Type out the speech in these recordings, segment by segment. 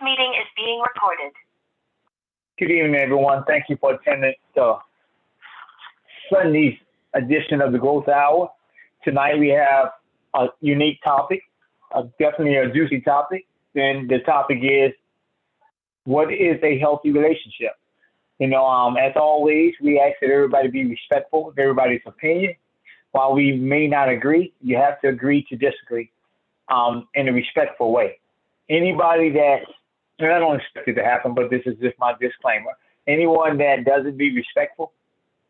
meeting is being recorded. Good evening, everyone. Thank you for attending the Sunday's edition of the Growth Hour. Tonight we have a unique topic, definitely a juicy topic. And the topic is, what is a healthy relationship? As always, we ask that everybody be respectful of everybody's opinion. While we may not agree, you have to agree to disagree in a respectful way. Anybody that, and I don't expect it to happen, but this is just my disclaimer. Anyone that doesn't be respectful,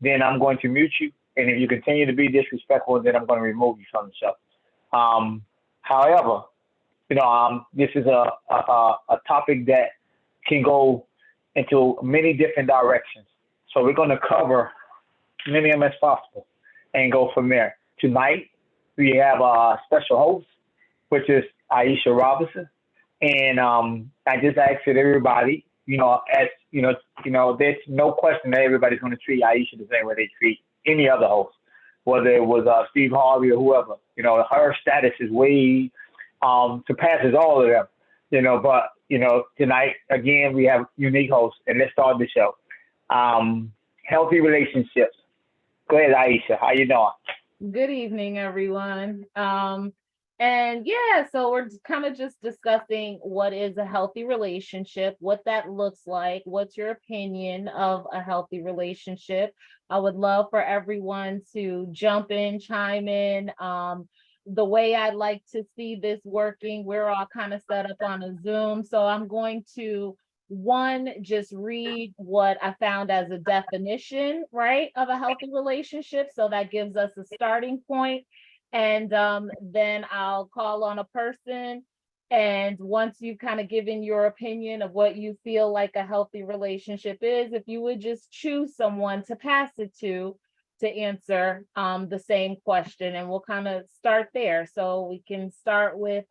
then I'm going to mute you. And if you continue to be disrespectful, then I'm going to remove you from the show. However, this is a topic that can go into many different directions. So we're going to cover many of them as possible and go from there. Tonight, we have a special host, which is Aisha Robinson. And I just asked that everybody, there's no question that everybody's going to treat Aisha the same way they treat any other host, whether it was Steve Harvey or whoever. Her status is way surpasses all of them. But tonight again we have unique hosts, and let's start the show. Healthy relationships. Go ahead, Aisha. How you doing? Good evening, everyone. So we're kind of just discussing what is a healthy relationship, what that looks like, what's your opinion of a healthy relationship. I would love for everyone to jump in, chime in. The way I'd like to see this working, we're all kind of set up on a Zoom. So I'm going to, just read what I found as a definition, right, of a healthy relationship. So that gives us a starting point. And then I'll call on a person. And once you've kind of given your opinion of what you feel like a healthy relationship is, if you would just choose someone to pass it to answer the same question, and we'll kind of start there. So we can start with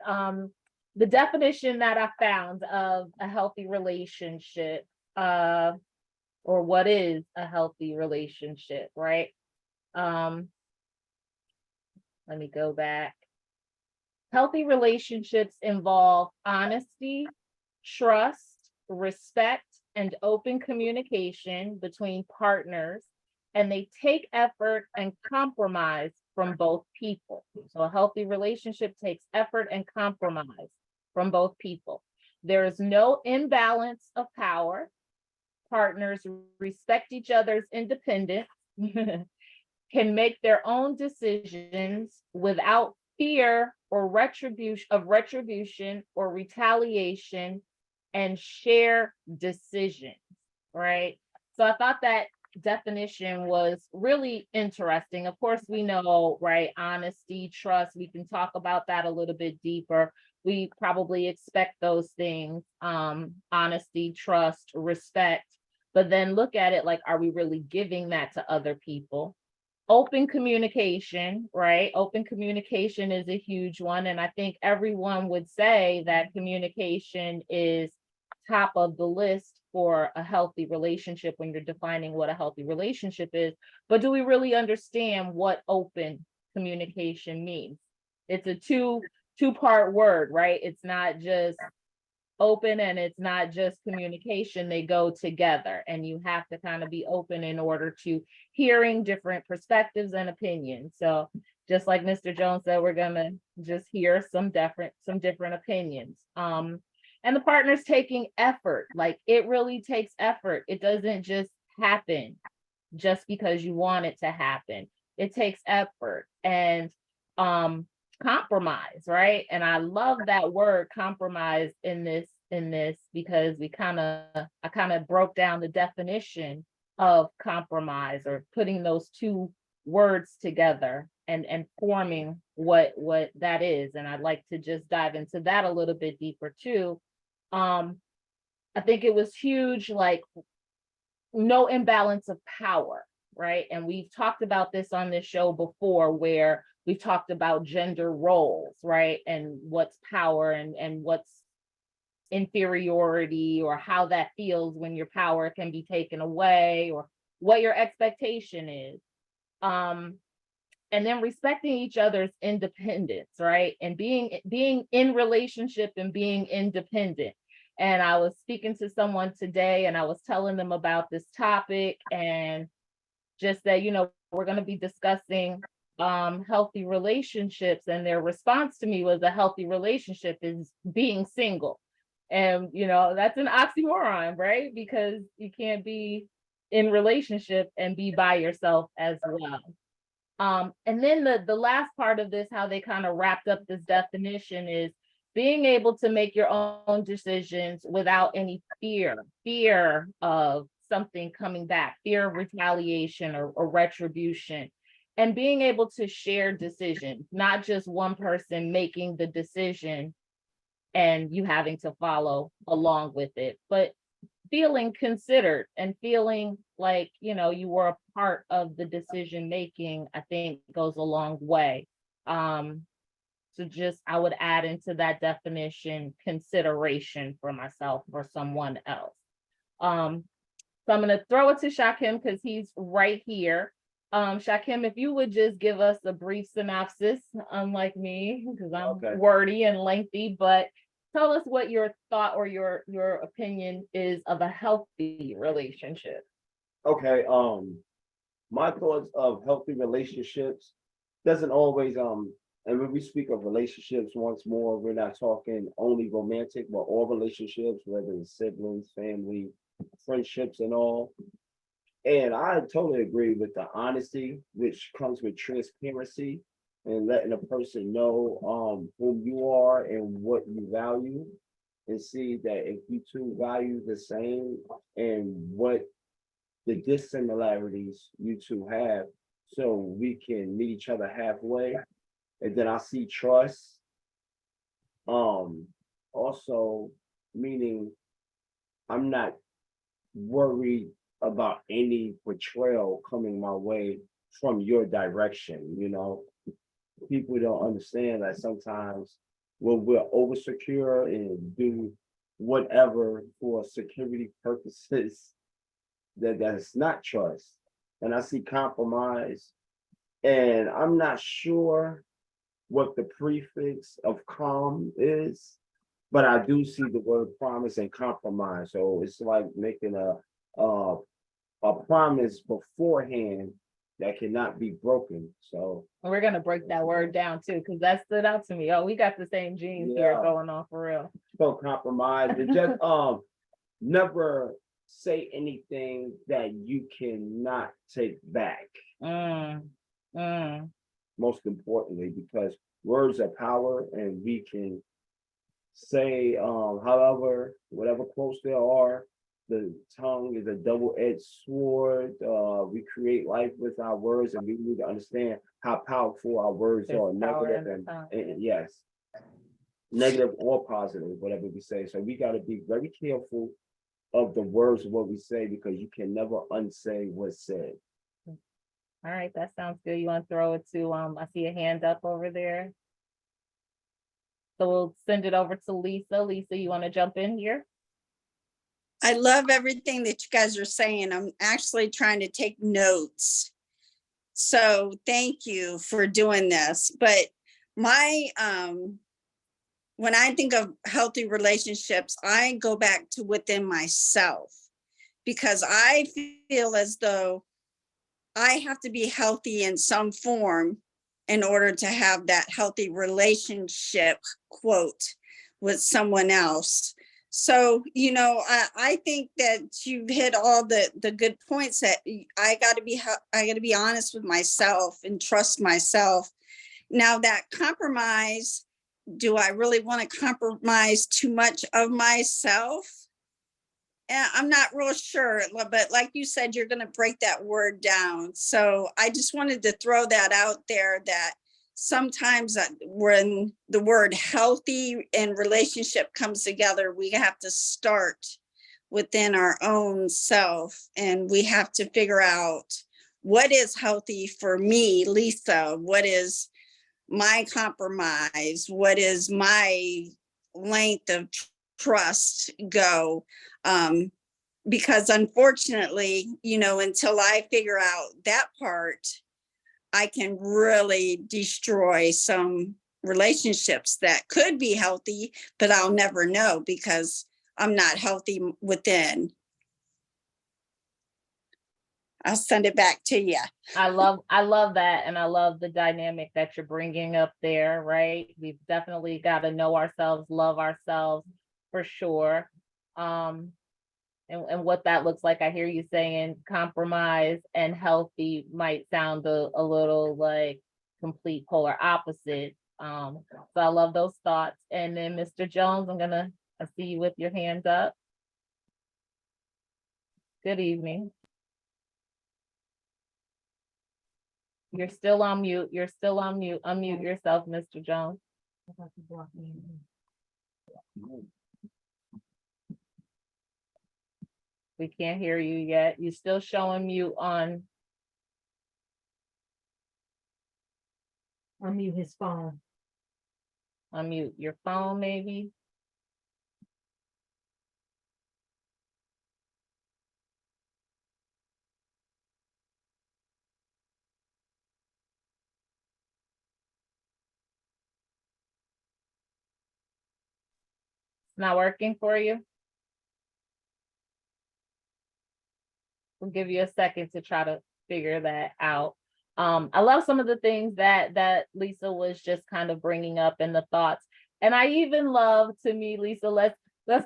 the definition that I found of a healthy relationship, or what is a healthy relationship, right? Let me go back. Healthy relationships involve honesty, trust, respect, and open communication between partners, and they take effort and compromise from both people. So a healthy relationship takes effort and compromise from both people. There is no imbalance of power. Partners respect each other's independence, can make their own decisions without fear or retribution or retaliation, and share decisions, right? So I thought that definition was really interesting. Of course, we know, right, honesty, trust, we can talk about that a little bit deeper. We probably expect those things, honesty, trust, respect, but then look at it like, are we really giving that to other people? Open communication, right? Open communication is a huge one. And I think everyone would say that communication is top of the list for a healthy relationship when you're defining what a healthy relationship is. But do we really understand what open communication means? It's a two-part word, right? It's not just open and it's not just communication. They go together, and you have to kind of be open in order to hearing different perspectives and opinions. So just like Mr. Jones said, we're gonna just hear some different opinions. And the partner's taking effort. Like, it really takes effort. It doesn't just happen just because you want it to happen. It takes effort and compromise, right? And I love that word compromise in this because I kind of broke down the definition of compromise, or putting those two words together and forming what that is. And I'd like to just dive into that a little bit deeper too. I think it was huge, like, no imbalance of power, right? And we've talked about this on this show before, where we've talked about gender roles, right? And what's power and what's inferiority, or how that feels when your power can be taken away, or what your expectation is. And then respecting each other's independence, right? And being in relationship and being independent. And I was speaking to someone today and I was telling them about this topic and just that, we're going to be discussing healthy relationships. And their response to me was a healthy relationship is being single. And, that's an oxymoron, right? Because you can't be in relationship and be by yourself as well. And then the last part of this, how they kind of wrapped up this definition is being able to make your own decisions without any fear of something coming back, fear of retaliation or retribution, and being able to share decisions, not just one person making the decision and you having to follow along with it, but feeling considered and feeling like, you were a part of the decision making, I think goes a long way. So just, I would add into that definition, consideration for myself or someone else. So I'm going to throw it to Shakim because he's right here. Shakim, if you would just give us a brief synopsis, unlike me, because I'm wordy and lengthy, but tell us what your thought or your opinion is of a healthy relationship. Okay. My thoughts of healthy relationships doesn't always and when we speak of relationships, once more, we're not talking only romantic, but all relationships, whether it's siblings, family, friendships, and all. And I totally agree with the honesty, which comes with transparency and letting a person know who you are and what you value, and see that if you two value the same and what the dissimilarities you two have, so we can meet each other halfway. And then I see trust. Also meaning I'm not worried about any betrayal coming my way from your direction. People don't understand that sometimes when we're over secure and do whatever for security purposes, that's not trust. And I see compromise, and I'm not sure what the prefix of calm is, but I do see the word promise and compromise. So it's like making a promise beforehand that cannot be broken. So we're gonna break that word down too, because that stood out to me. Oh, we got the same genes here going on for real. So compromise and just never say anything that you cannot take back. Most importantly, because words are power, and we can say however, whatever quotes there are. The tongue is a double-edged sword. We create life with our words, and we need to understand how powerful our words are, negative and yes, negative or positive, whatever we say. So we got to be very careful of the words of what we say, because you can never unsay what's said. All right, that sounds good. You want to throw it to I see a hand up over there. So we'll send it over to Lisa. Lisa, you want to jump in here? I love everything that you guys are saying. I'm actually trying to take notes. So thank you for doing this. But my when I think of healthy relationships, I go back to within myself, because I feel as though I have to be healthy in some form in order to have that healthy relationship, quote, with someone else. So, I think that you've hit all the good points. That I got to be honest with myself and trust myself. Now, that compromise, do I really want to compromise too much of myself? I'm not real sure, but like you said, you're going to break that word down. So I just wanted to throw that out there, that sometimes when the word healthy and relationship comes together, we have to start within our own self, and we have to figure out what is healthy for me, Lisa. What is my compromise? What is my length of trust go? Because unfortunately, until I figure out that part, I can really destroy some relationships that could be healthy, but I'll never know, because I'm not healthy within. I'll send it back to you. I love that. And I love the dynamic that you're bringing up there, right? We've definitely got to know ourselves, love ourselves for sure. And what that looks like. I hear you saying compromise and healthy might sound a little like complete polar opposite. So I love those thoughts. And then Mr. Jones, I see you with your hands up. Good evening. You're still on mute. You're still on mute. Unmute yourself, Mr. Jones. We can't hear you yet. You're still showing mute on. Unmute his phone. Unmute your phone, maybe. It's not working for you? We'll give you a second to try to figure that out. I love some of the things that Lisa was just kind of bringing up in the thoughts. And I even love, to me, Lisa, let's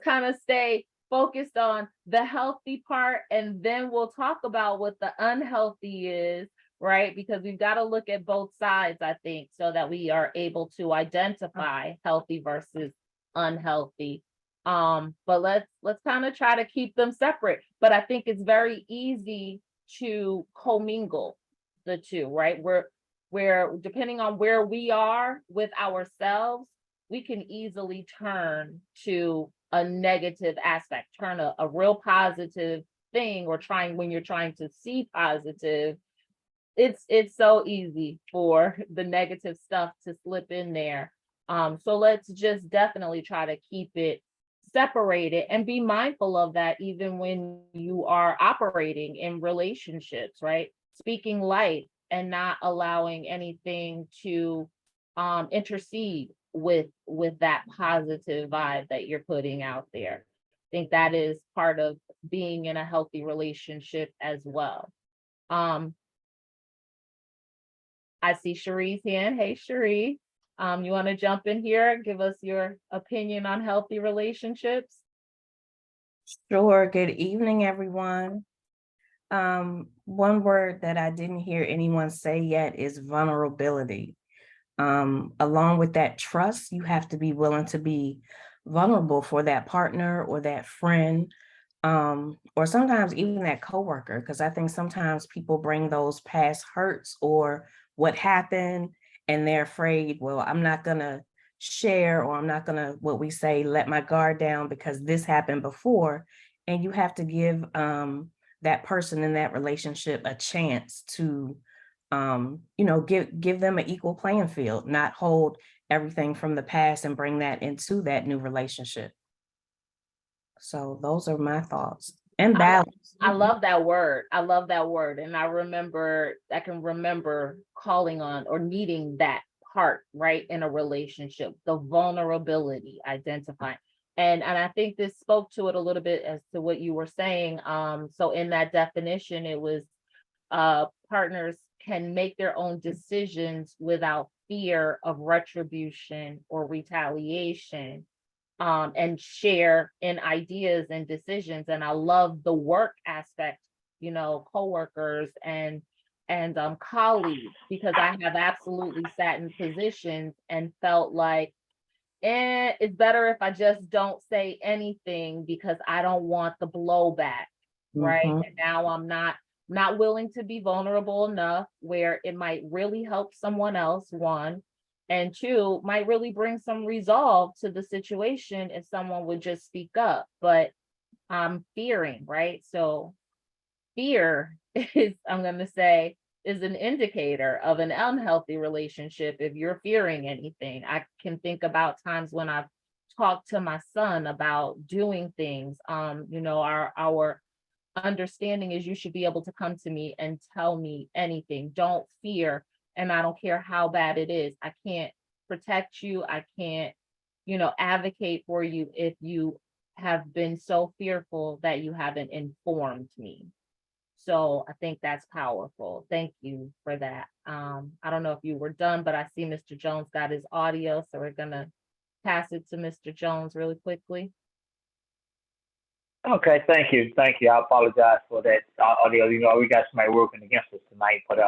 kind of stay focused on the healthy part, and then we'll talk about what the unhealthy is, right? Because we've got to look at both sides, I think, so that we are able to identify healthy versus unhealthy. But let's kind of try to keep them separate. But I think it's very easy to commingle the two, right? Where depending on where we are with ourselves, we can easily turn to a negative aspect, turn a real positive thing, or when you're trying to see positive, it's so easy for the negative stuff to slip in there. So let's just definitely try to keep it separated and be mindful of that even when you are operating in relationships, right? Speaking light and not allowing anything to intercede with that positive vibe that you're putting out there. I think that is part of being in a healthy relationship as well. I see Cherie's hand. Hey, Cherie. You want to jump in here? Give us your opinion on healthy relationships. Sure. Good evening, everyone. One word that I didn't hear anyone say yet is vulnerability. Along with that trust, you have to be willing to be vulnerable for that partner or that friend, or sometimes even that coworker, because I think sometimes people bring those past hurts or what happened, and they're afraid, well, I'm not gonna share, or I'm not gonna, what we say, let my guard down because this happened before. And you have to give that person in that relationship a chance to give them an equal playing field, not hold everything from the past and bring that into that new relationship. So those are my thoughts. And balance. I love that word. I love that word. And I can remember calling on or needing that part, right, in a relationship, the vulnerability, identifying. And I think this spoke to it a little bit as to what you were saying. So in that definition, it was partners can make their own decisions without fear of retribution or retaliation, and share in ideas and decisions. And I love the work aspect, coworkers and colleagues, because I have absolutely sat in positions and felt like, it's better if I just don't say anything because I don't want the blowback, right? Mhm. And now I'm not willing to be vulnerable enough where it might really help someone else, one, and two, might really bring some resolve to the situation if someone would just speak up. But I'm fearing, right? So fear is, I'm going to say, is an indicator of an unhealthy relationship. If you're fearing anything, I can think about times when I've talked to my son about doing things. Our understanding is you should be able to come to me and tell me anything. Don't fear. And I don't care how bad it is. I can't protect you. I can't, advocate for you if you have been so fearful that you haven't informed me. So I think that's powerful. Thank you for that. I don't know if you were done, but I see Mr. Jones got his audio, so we're gonna pass it to Mr. Jones really quickly. Okay, thank you, thank you. I apologize for that audio. You know, we got somebody working against us tonight, but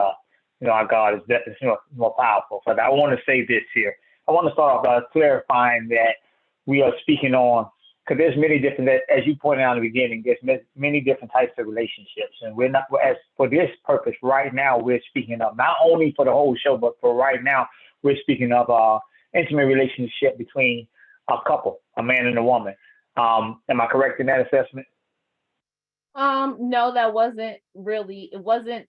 you know, our God is definitely more powerful. But I want to say this here. I want to start off by clarifying that we are speaking on, because there's many different, as you pointed out in the beginning, there's many different types of relationships, and we're not, as for this purpose right now, we're speaking of not only for the whole show, but for right now, we're speaking of intimate relationship between a couple, a man and a woman. Am I correct in that assessment? No, that wasn't really, it wasn't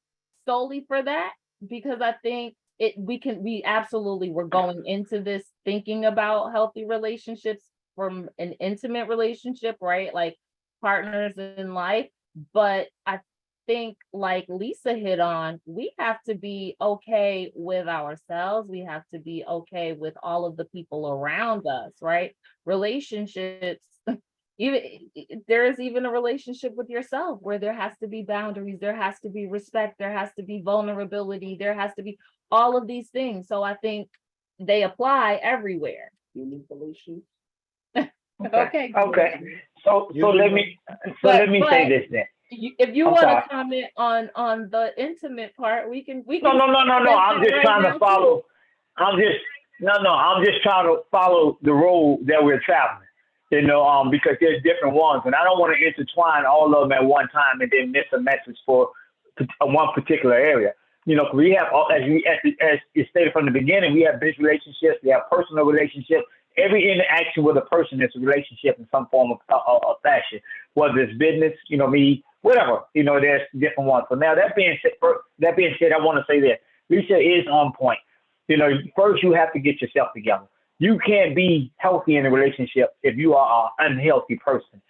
solely for that, because I think we absolutely were going into this thinking about healthy relationships from an intimate relationship, right? Like partners in life. But I think, like Lisa hit on, we have to be okay with ourselves. We have to be okay with all of the people around us, right? Relationships, even there is even a relationship with yourself where there has to be boundaries, there has to be respect, there has to be vulnerability, there has to be all of these things. So I think they apply everywhere. Manipulation. Okay. Okay. So let me But say this then. if you I'm want to sorry. comment on the intimate part, we can No. I'm just right trying to now, follow. too. I'm just I'm just trying to follow the road that we're traveling. You know, because there's different ones, and I don't want to intertwine all of them at one time and then miss a message for one particular area. You know, we have, as you stated from the beginning, we have business relationships, we have personal relationships. Every interaction with a person is a relationship in some form of fashion, whether it's business, you know, me, whatever. You know, there's different ones. So now that being said, I want to say this: Lisa is on point. You know, first you have to get yourself together. You can't be healthy in a relationship if you are an unhealthy person.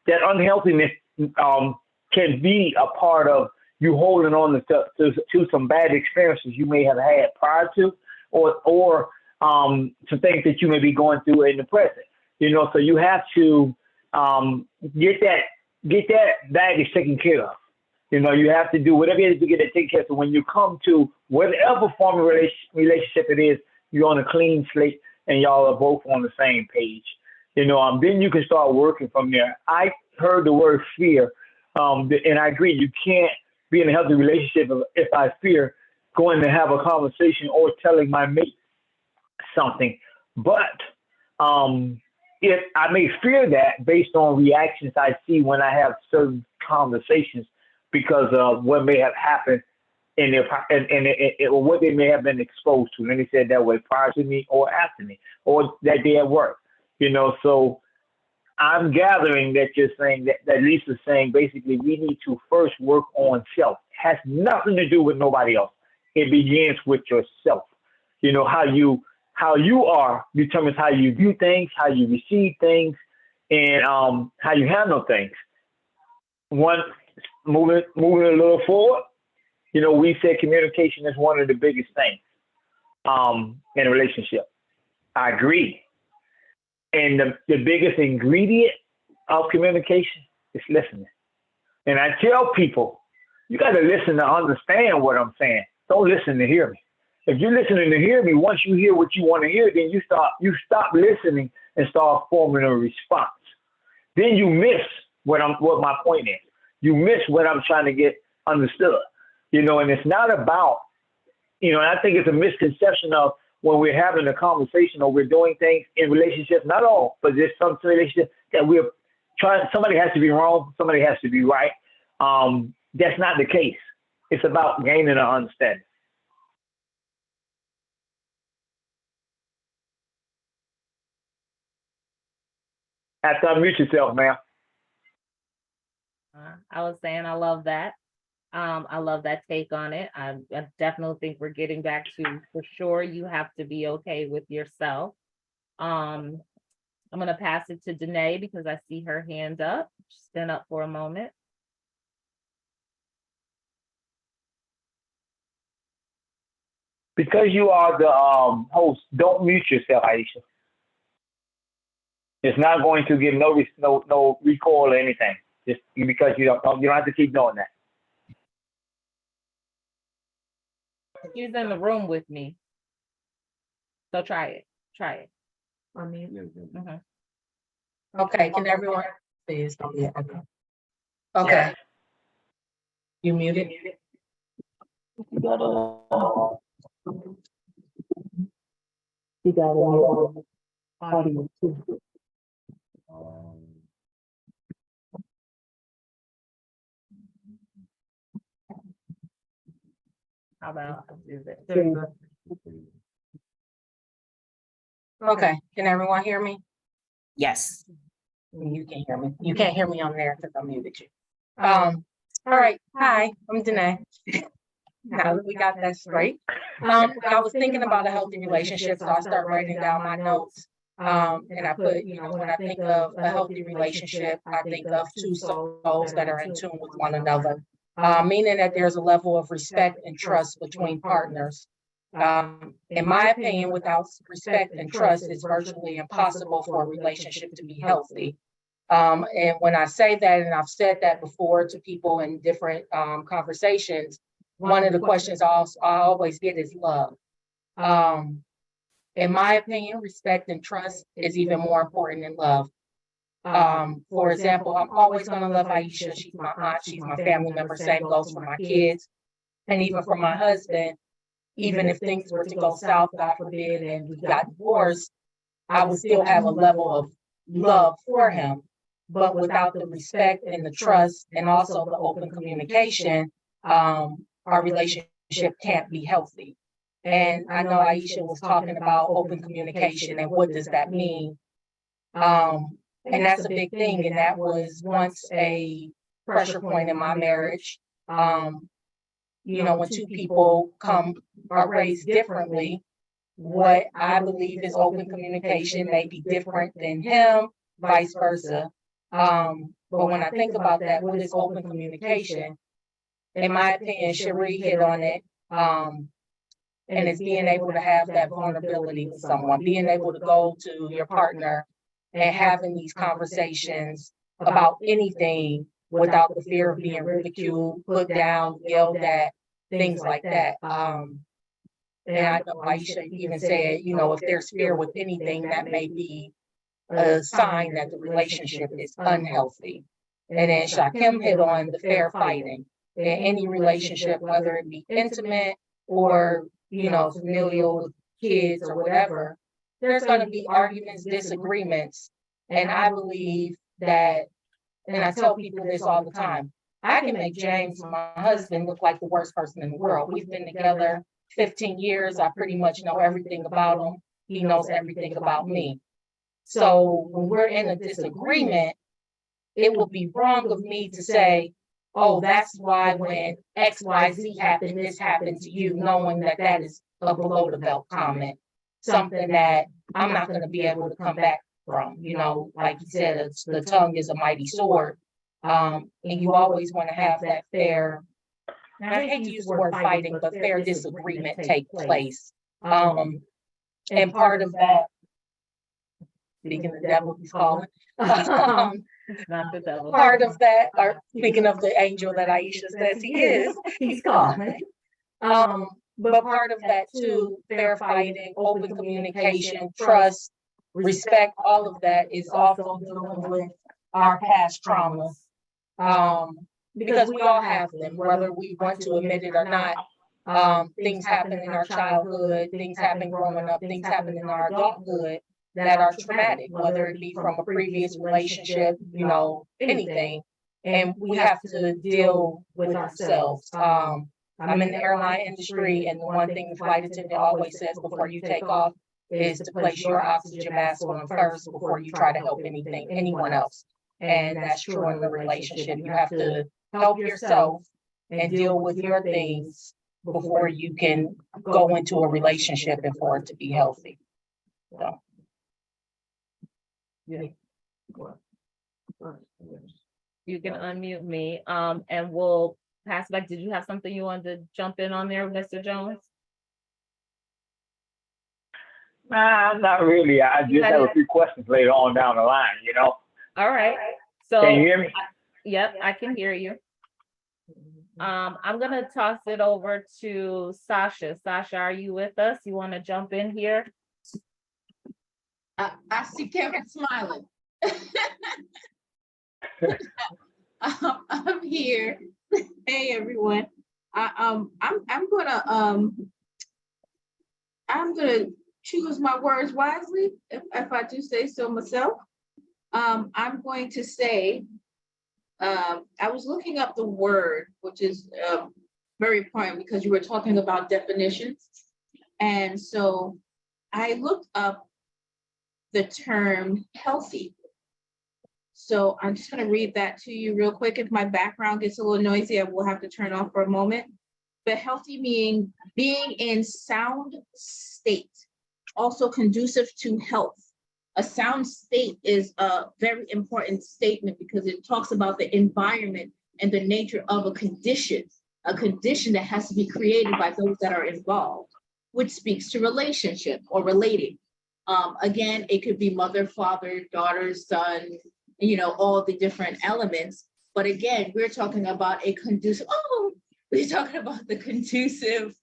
That unhealthiness can be a part of you holding on to some bad experiences you may have had prior to, or some things that you may be going through in the present. You know, so you have to get that baggage taken care of. You know, you have to do whatever it is to get it taken care of. So when you come to whatever form of relationship it is, you're on a clean slate and y'all are both on the same page. You know, then you can start working from there. I heard the word fear, and I agree. You can't be in a healthy relationship if I fear going to have a conversation or telling my mate something. But if I may fear that based on reactions I see when I have certain conversations because of what may have happened in their or what they may have been exposed to. Let me say it that way: prior to me or after me, or that day at work. You know, so I'm gathering that you're saying that Lisa's saying basically we need to first work on self. It has nothing to do with nobody else. It begins with yourself. You know, how you are determines how you view things, how you receive things, and how you handle things. One moving a little forward. You know, we said communication is one of the biggest things in a relationship. I agree. And the biggest ingredient of communication is listening. And I tell people, you got to listen to understand what I'm saying. Don't listen to hear me. If you're listening to hear me, once you hear what you want to hear, then you stop listening and start forming a response. Then you miss what my point is. You miss what I'm trying to get understood. You know, and it's not about, you know, and I think it's a misconception of when we're having a conversation or we're doing things in relationships, not all, but there's some relationships that we're trying, somebody has to be wrong, somebody has to be right. That's not the case. It's about gaining an understanding. Have to unmute yourself, ma'am. I was saying I love that. I love that take on it. I definitely think we're getting back to, for sure, you have to be okay with yourself. I'm gonna pass it to Danae because I see her hand up. She's been up for a moment. Because you are the host, don't mute yourself, Aisha. It's not going to give no recall or anything. Just because you don't have to keep doing that. He's in the room with me. So try it. Try it. Mhm. Okay, can everyone see it's gonna be okay? Okay, Yes. you muted? You got it. Audio too. How about is it? There you go. Okay, can everyone hear me? Yes. You can hear me. You can't hear me on there because I muted you. All right. Hi, I'm Danae. Now that we got that straight. I was thinking about a healthy relationship, so I start writing down my notes. And I put, when I think of a healthy relationship, I think of two souls that are in tune with one another. Meaning that there's a level of respect and trust between partners. In my opinion, without respect and trust, it's virtually impossible for a relationship to be healthy. And when I say that, and I've said that before to people in different conversations, one of the questions I always get is love. In my opinion, respect and trust is even more important than love. For example, I'm always going to love Aisha. She's my aunt, she's my family member. Same goes for my kids. And even for my husband, even if things were to go south, God forbid, and we got divorced, I would still have a level of love for him. But without the respect and the trust and also the open communication, our relationship can't be healthy. And I know Aisha was talking about open communication and what does that mean? And that's a big thing. And that was once a pressure point in my marriage. When two people are raised differently, what I believe is open communication may be different than him, vice versa. But when I think about that, what is open communication? In my opinion, Cherie hit on it. And it's being able to have that vulnerability with someone, being able to go to your partner and having these conversations about anything without the fear of being ridiculed, put down, yelled at, things like that. And I know Aisha even said, if there's fear with anything, that may be a sign that the relationship is unhealthy. And then Shakim hit on the fair fighting in any relationship, whether it be intimate or, familial with kids or whatever, there's going to be arguments, disagreements. And I believe that, and I tell people this all the time, I can make James, my husband, look like the worst person in the world. We've been together 15 years. I pretty much know everything about him. He knows everything about me. So when we're in a disagreement, it would be wrong of me to say, oh, that's why when X, Y, Z happened, this happened to you, knowing that that is a below the belt comment, something that I'm not going to be able to come back from. Like you said, the tongue is a mighty sword. And you always want to have that fair, and I hate to use the word fighting, but fair disagreement take place. And part of that, speaking of the devil, he's calling. Not the devil. Part of that, or speaking of the angel that Aisha says he is, he's calling. But part of that too, fair fighting, open communication, trust, respect, all of that is also dealing with our past traumas. Because we all have them, whether we want to admit it or not. Things happen in our childhood, things happen growing up, things happen in our adulthood that are traumatic, whether it be from a previous relationship, anything. And we have to deal with ourselves. I'm in the airline industry, and the one thing the flight attendant always says before you take off is to place your oxygen mask on first before you try to help anyone else. And that's true in the relationship. You have to help yourself and deal with your things before you can go into a relationship and for it to be healthy. So. Yeah. You can unmute me, and we'll pass it back. Did you have something you wanted to jump in on there, Mr. Jones? Nah, not really. I You just have gotta, a few questions later on down the line. all right. Can you So, hear me? yep, I can hear you. I'm gonna toss it over to Sasha. Sasha, are you with us? You want to jump in here? I see Kevin smiling. I'm here. Hey, everyone. I'm gonna choose my words wisely, if I do say so myself. I'm going to say, I was looking up the word, which is very important because you were talking about definitions. And so I looked up the term healthy. So I'm just going to read that to you real quick. If my background gets a little noisy, I will have to turn off for a moment. But healthy meaning being in sound state, also conducive to health. A sound state is a very important statement because it talks about the environment and the nature of a condition that has to be created by those that are involved, which speaks to relationship or relating. Again, it could be mother, father, daughter, son, all the different elements. But again, we're talking about we're talking about the conducive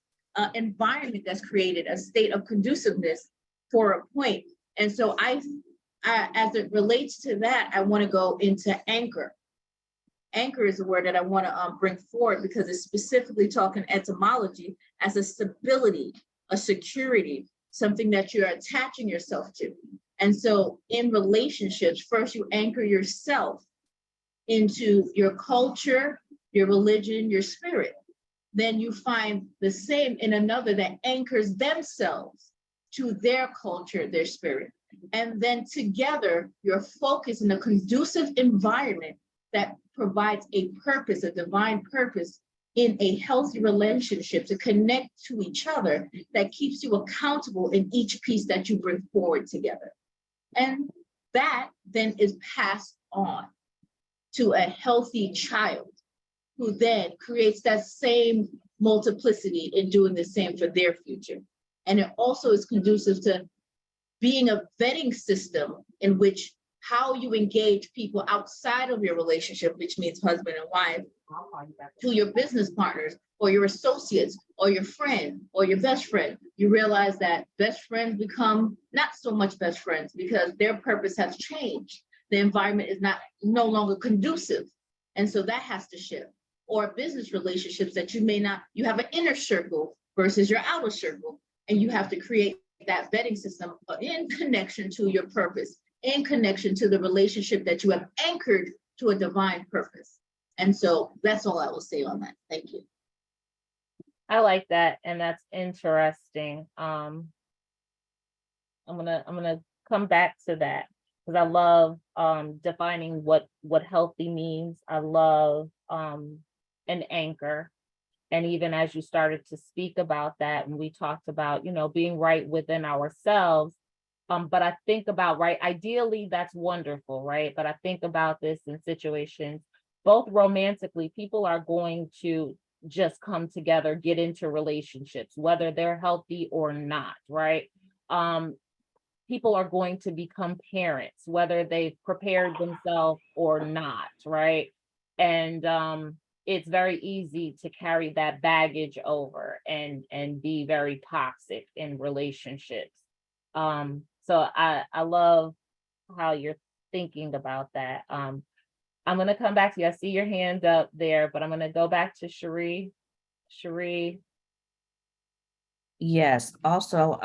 environment that's created, a state of conduciveness for a point. And so I as it relates to that, I want to go into anchor. Anchor is a word that I want to bring forward because it's specifically talking etymology as a stability, a security, something that you're attaching yourself to. And so in relationships, first you anchor yourself into your culture, your religion, your spirit. Then you find the same in another that anchors themselves to their culture, their spirit. And then together, you're focused in a conducive environment that provides a purpose, a divine purpose in a healthy relationship to connect to each other that keeps you accountable in each piece that you bring forward together. And that then is passed on to a healthy child who then creates that same multiplicity in doing the same for their future. And it also is conducive to being a vetting system in which how you engage people outside of your relationship, which means husband and wife, to your business partners or your associates or your friend or your best friend. You realize that best friends become not so much best friends because their purpose has changed. The environment is no longer conducive. And so that has to shift. Or business relationships that you have an inner circle versus your outer circle. And you have to create that vetting system in connection to your purpose, in connection to the relationship that you have anchored to a divine purpose. And so that's all I will say on that. Thank you. I like that, and that's interesting. I'm gonna come back to that because I love defining what healthy means. I love an anchor. And even as you started to speak about that, and we talked about, being right within ourselves. But I think about, right, ideally, that's wonderful, right? But I think about this in situations, both romantically, people are going to just come together, get into relationships, whether they're healthy or not, right? People are going to become parents, whether they've prepared themselves or not, right? And it's very easy to carry that baggage over and be very toxic in relationships. So I love how you're thinking about that. I'm going to come back to you. I see your hand up there, but I'm going to go back to Cherie. Cherie. Yes, also,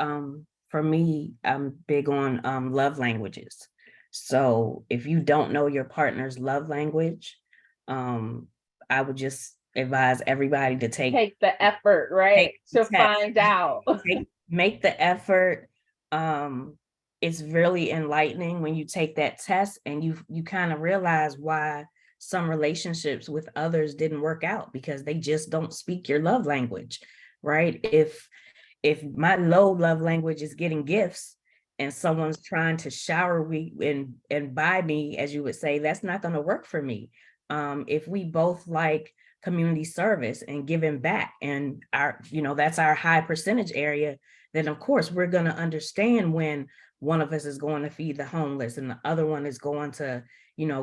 for me, I'm big on love languages. So if you don't know your partner's love language, I would just advise everybody to Take the effort, right? To find out. Make the effort. It's really enlightening when you take that test and you kind of realize why some relationships with others didn't work out because they just don't speak your love language, right? If my low love language is getting gifts and someone's trying to shower me and buy me, as you would say, that's not going to work for me. If we both like community service and giving back and that's our high percentage area, then of course we're going to understand when one of us is going to feed the homeless and the other one is going to,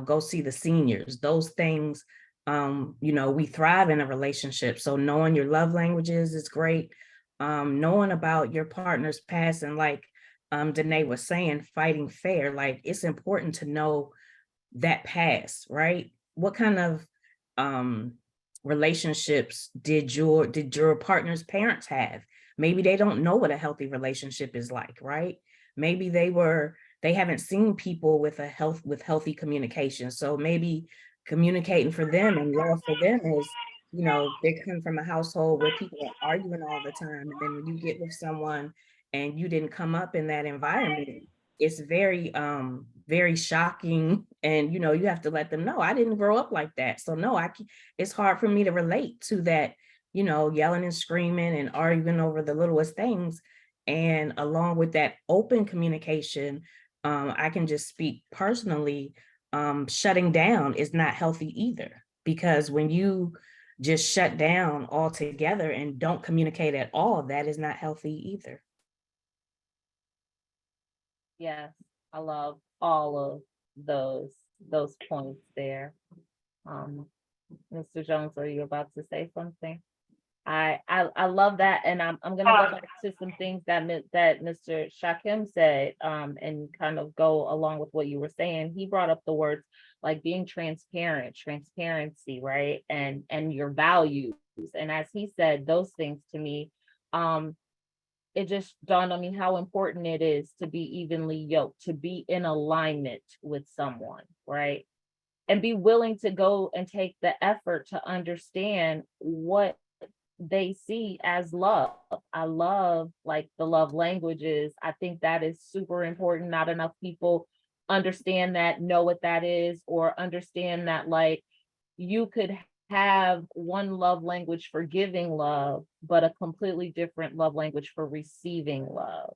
go see the seniors. Those things, we thrive in a relationship. So knowing your love languages is great. Knowing about your partner's past, and like Danae was saying, fighting fair, like it's important to know that past, right? What kind of relationships did your partner's parents have? Maybe they don't know what a healthy relationship is like, right? Maybe they haven't seen people with healthy communication. So maybe communicating for them and love for them is, they come from a household where people are arguing all the time. And then when you get with someone and you didn't come up in that environment, it's very very shocking. And you have to let them know, I didn't grow up like that. So no, it's hard for me to relate to that, yelling and screaming and arguing over the littlest things. And along with that open communication, I can just speak personally, shutting down is not healthy either, because when you just shut down altogether and don't communicate at all, that is not healthy either. Yes, I love all of those points there. Mr. Jones, are you about to say something? I love that, and I'm gonna go back to some things that Mr. Shakim said, and kind of go along with what you were saying. He brought up the words like being transparency, right, and your values. And as he said those things to me, it just dawned on me how important it is to be evenly yoked, to be in alignment with someone, right? And be willing to go and take the effort to understand what they see as love. I love like the love languages. I think that is super important. Not enough people understand that, know what that is, or understand that like you could have one love language for giving love, but a completely different love language for receiving love.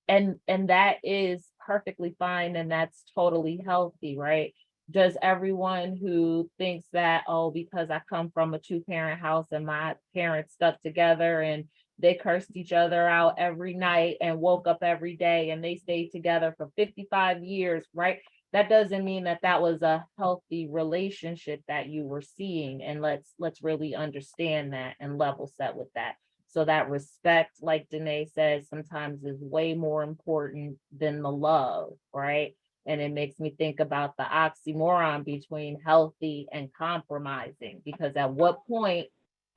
And that is perfectly fine, and that's totally healthy, right? Does everyone who thinks that, oh, because I come from a 2-parent house and my parents stuck together and they cursed each other out every night and woke up every day and they stayed together for 55 years, right? That doesn't mean that that was a healthy relationship that you were seeing. And let's really understand that and level set with that. So that respect, like Danae says, sometimes is way more important than the love, right? And it makes me think about the oxymoron between healthy and compromising, because at what point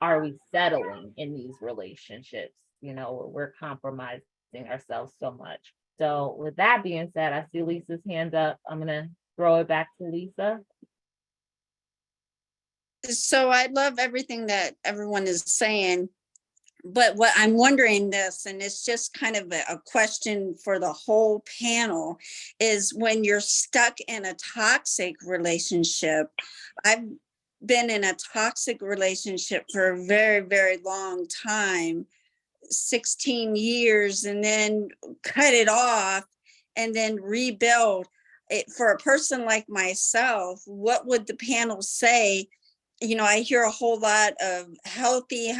are we settling in these relationships? We're compromising ourselves so much. So with that being said, I see Lisa's hand up. I'm gonna throw it back to Lisa. So I love everything that everyone is saying, but what I'm wondering this, and it's just kind of a question for the whole panel, is when you're stuck in a toxic relationship. I've been in a toxic relationship for a very, very long time, 16 years, and then cut it off and then rebuild it. For a person like myself, what would the panel say? I hear a whole lot of healthy,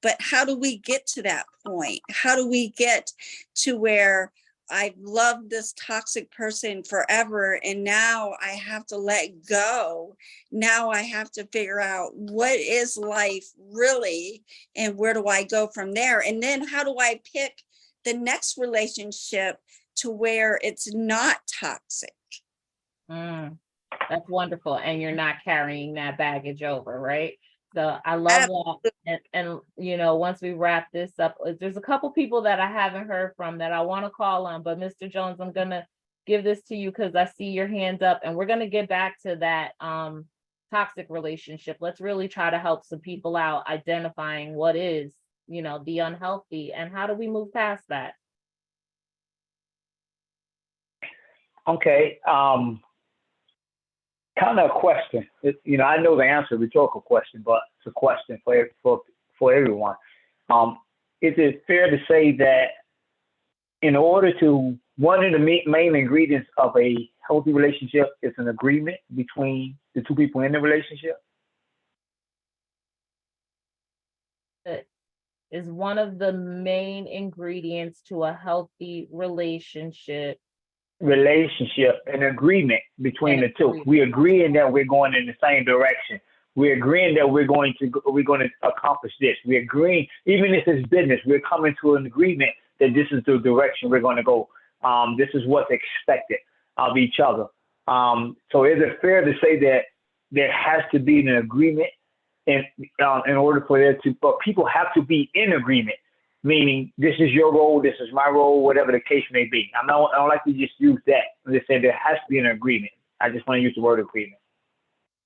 but how do we get to that point? How do we get to where I've loved this toxic person forever, and now I have to let go? Now I have to figure out what is life really, and where do I go from there? And then how do I pick the next relationship to where it's not toxic? That's wonderful. And you're not carrying that baggage over, right? So I love that. And once we wrap this up, there's a couple people that I haven't heard from that I want to call on, but Mr. Jones, I'm gonna give this to you because I see your hands up, and we're gonna get back to that toxic relationship. Let's really try to help some people out identifying what is, the unhealthy, and how do we move past that? Okay. Kind of a question. I know the answer, rhetorical question, but it's a question for everyone. Is it fair to say that in order to, one of the main ingredients of a healthy relationship is an agreement between the two people in the relationship? is one of the main ingredients to a healthy relationship. Relationship, an agreement between An the two. agreement. We agreeing that we're going in the same direction. We're agreeing that we're going to accomplish this. We're agreeing, even if it's business, we're coming to an agreement that this is the direction we're going to go. This is what's expected of each other. So is it fair to say that there has to be an agreement in order for there to, but people have to be in agreement, meaning this is your role, this is my role, whatever the case may be. I don't like to just use that. I'm just saying there has to be an agreement. I just want to use the word agreement.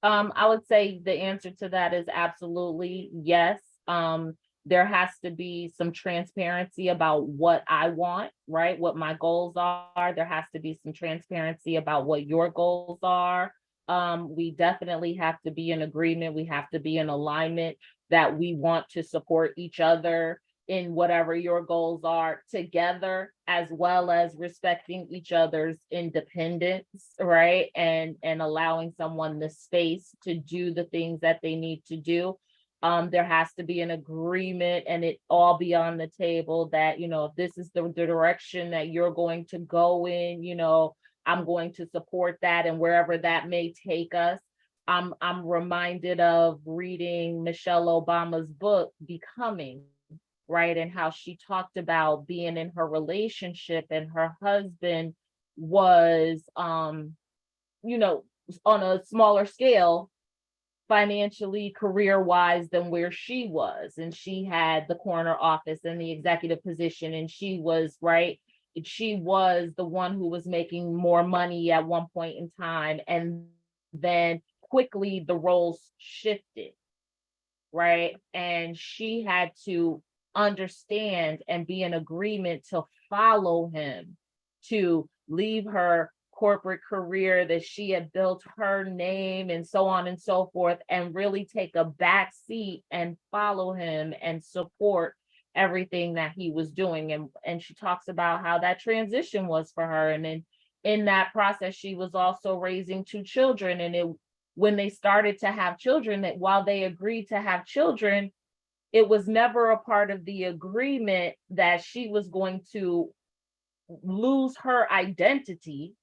I would say the answer to that is absolutely yes. There has to be some transparency about what I want, right? What my goals are. There has to be some transparency about what your goals are. We definitely have to be in agreement. We have to be in alignment that we want to support each other in whatever your goals are together, as well as respecting each other's independence, right? And allowing someone the space to do the things that they need to do. There has to be an agreement and it all be on the table that, if this is the direction that you're going to go in, I'm going to support that, and wherever that may take us. I'm reminded of reading Michelle Obama's book, Becoming, right? And how she talked about being in her relationship and her husband was, on a smaller scale, financially, career-wise than where she was. And she had the corner office and the executive position, and she was, right? She was the one who was making more money at one point in time. And then quickly the roles shifted, right? And she had to understand and be in agreement to follow him, to leave her corporate career that she had built her name and so on and so forth, and really take a back seat and follow him and support everything that he was doing. And she talks about how that transition was for her. And then in that process, she was also raising 2 children. And when they started to have children, that while they agreed to have children, it was never a part of the agreement that she was going to lose her identity,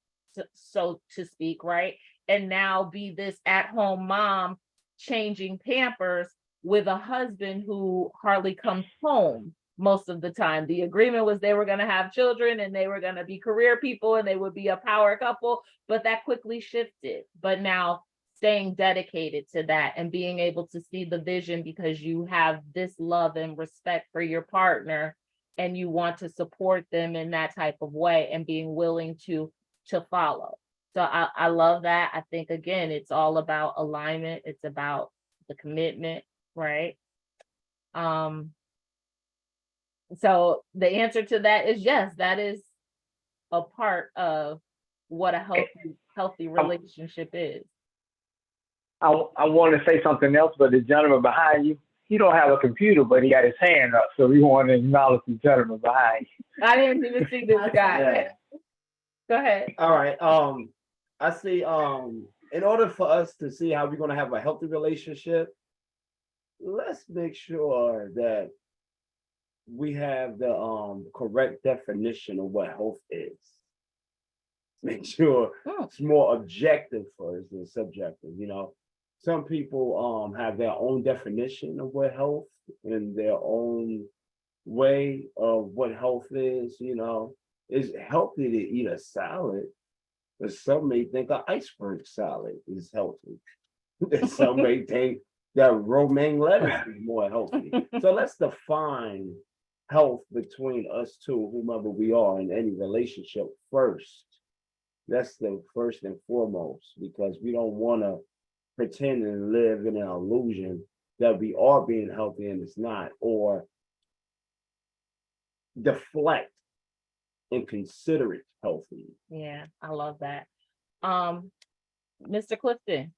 so to speak, right? And now be this at-home mom changing Pampers with a husband who hardly comes home most of the time. The agreement was they were going to have children and they were going to be career people and they would be a power couple, but that quickly shifted. But now staying dedicated to that and being able to see the vision, because you have this love and respect for your partner and you want to support them in that type of way, and being willing to follow. So I love that. I think, again, it's all about alignment. It's about the commitment, right? So the answer to that is yes, that is a part of what a healthy relationship is. I want to say something else, but the gentleman behind you, he don't have a computer, but he got his hand up, so we want to acknowledge the gentleman behind you. I didn't even see this guy. Yeah. Go ahead. All right. I see. In order for us to see how we're going to have a healthy relationship, let's make sure that we have the correct definition of what health is. Make sure it's more objective first than subjective. Some people have their own definition of what health and their own way of what health is. It's healthy to eat a salad, but some may think an iceberg salad is healthy. And some may think that romaine lettuce is more healthy. So let's define health between us two, whomever we are in any relationship first. That's the first and foremost, because we don't want to pretend and live in an illusion that we are being healthy and it's not, or deflect and consider it healthy. Yeah, I love that. Mr. Clifton,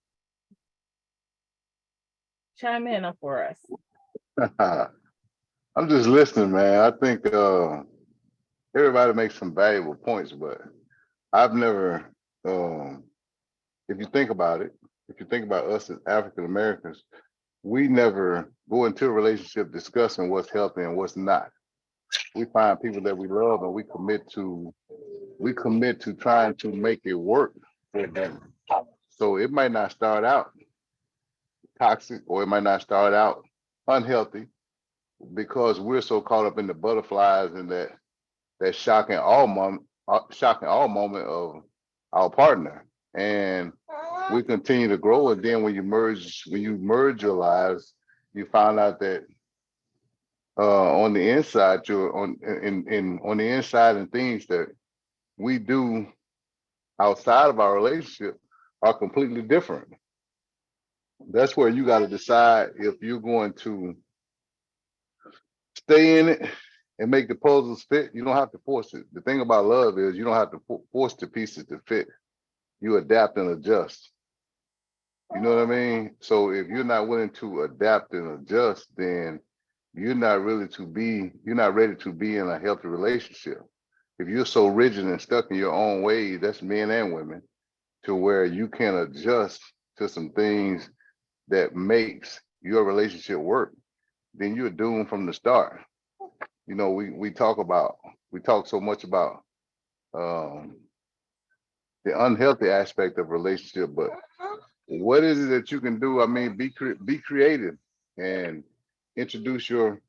chime in for us. I'm just listening, man. I think everybody makes some valuable points, but I've never, if you think about it, if you think about us as African Americans, we never go into a relationship discussing what's healthy and what's not. We find people that we love and we commit to trying to make it work for them. So it might not start out toxic or it might not start out unhealthy because we're so caught up in the butterflies and that shocking all moment of our partner. And we continue to grow. And then when you merge your lives, you find out that on the inside, you're on the inside, and things that we do outside of our relationship are completely different. That's where you got to decide if you're going to stay in it and make the puzzles fit. You don't have to force it. The thing about love is you don't have to force the pieces to fit. You adapt and adjust. You know what I mean? So if you're not willing to adapt and adjust, then you're not ready to be in a healthy relationship. If you're so rigid and stuck in your own ways, that's men and women, to where you can't adjust to some things that makes your relationship work, then you're doomed from the start. You know, we talk so much about um, the unhealthy aspect of relationship, but what is it that you can do? I mean, be creative and introduce your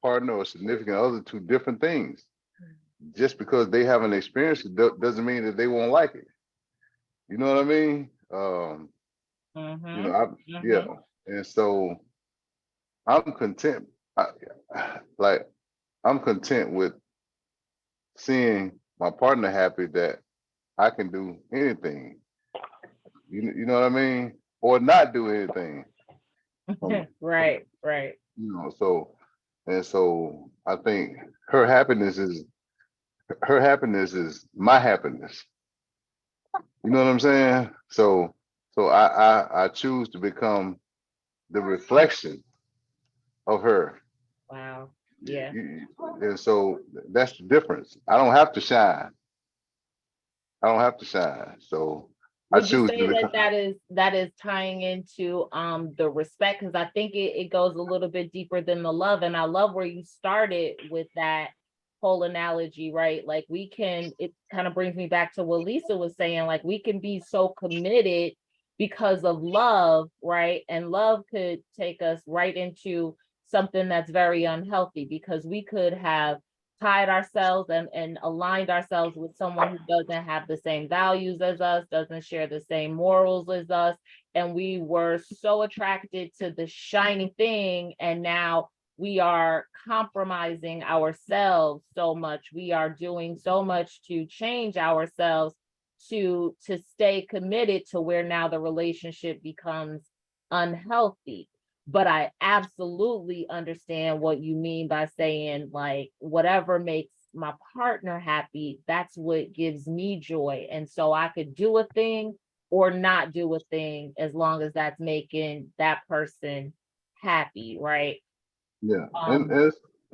partner or significant other to different things. Just because they haven't experienced it doesn't mean that they won't like it. You know what I mean? You know, yeah. And so I'm content. Like I'm content with seeing my partner happy that I can do anything. You know what I mean? Or not do anything. Right. You know, so I think her happiness is my happiness. You know what I'm saying? So I choose to become the reflection of her. Wow. Yeah. And so that's the difference. I don't have to shine. So I Would you choose to say that become. that is tying into the respect? Because I think it goes a little bit deeper than the love. And I love where you started with that whole analogy, right? Like it kind of brings me back to what Lisa was saying, like we can be so committed because of love, right? And love could take us right into something that's very unhealthy because we could have tied ourselves and aligned ourselves with someone who doesn't have the same values as us, doesn't share the same morals as us. And we were so attracted to the shiny thing. And now we are compromising ourselves so much. We are doing so much to change ourselves to stay committed to where now the relationship becomes unhealthy. But I absolutely understand what you mean by saying, like, whatever makes my partner happy, that's what gives me joy. And so I could do a thing or not do a thing as long as that's making that person happy, right? Yeah, Um, and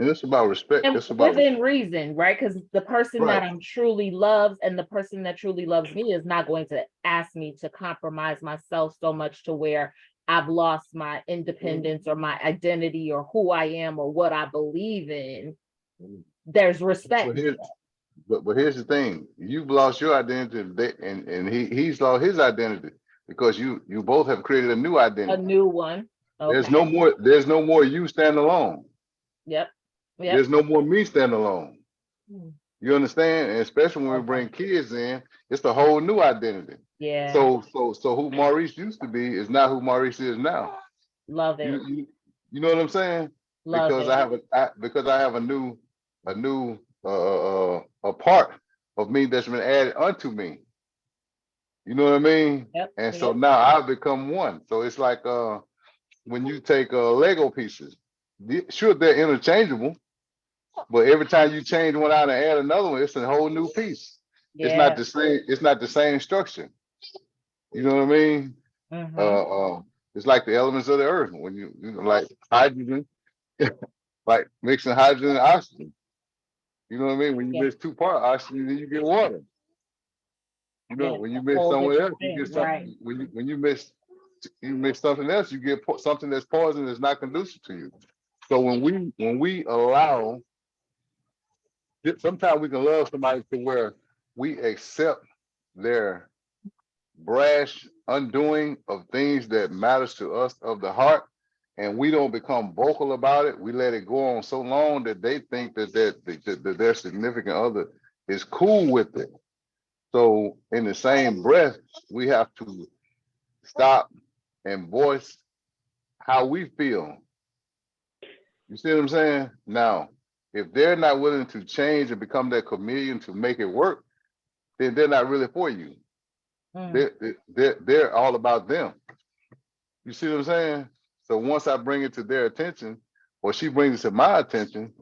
it's about respect. and It's about within reason, right? Because the person right. that I'm truly loves and the person that truly loves me is not going to ask me to compromise myself so much to where I've lost my independence or my identity or who I am or what I believe in. There's respect. But here's the thing: you've lost your identity, and he's lost his identity because you both have created a new A identity. new one. There's Okay. no more you stand alone. Yep. There's no more me stand alone. Hmm. You understand? And especially when we Okay. bring kids in, it's a whole new identity. Yeah. So who Maurice used to be is not who Maurice is now. Love it. You know what I'm saying? Love Because it. I have a part of me that's been added unto me. You know what I mean? Yep. And so Yep. now I've become one. So it's like when you take Lego pieces, sure they're interchangeable, but every time you change one out and add another one, it's a whole new piece. It's not Yeah. the same. It's not the same structure. You know what I mean? Mm-hmm. It's like the elements of the earth. When like hydrogen, like mixing hydrogen and oxygen. You know what I mean? When you Yeah. mix two part oxygen, then you get water. You know, Yeah. when A you mix whole somewhere else, different you thing. get Right. something. When you mix you mix something else, you get something that's poison that's not conducive to you. So when we allow, sometimes we can love somebody to where we accept their brash undoing of things that matters to us of the heart, and we don't become vocal about it. We let it go on so long that they think that their significant other is cool with it. So in the same breath, we have to stop and voice how we feel. You see what I'm saying? Now, if they're not willing to change and become that chameleon to make it work, then they're not really for you. Mm. They're all about them. You see what I'm saying? So once I bring it to their attention, or she brings it to my attention,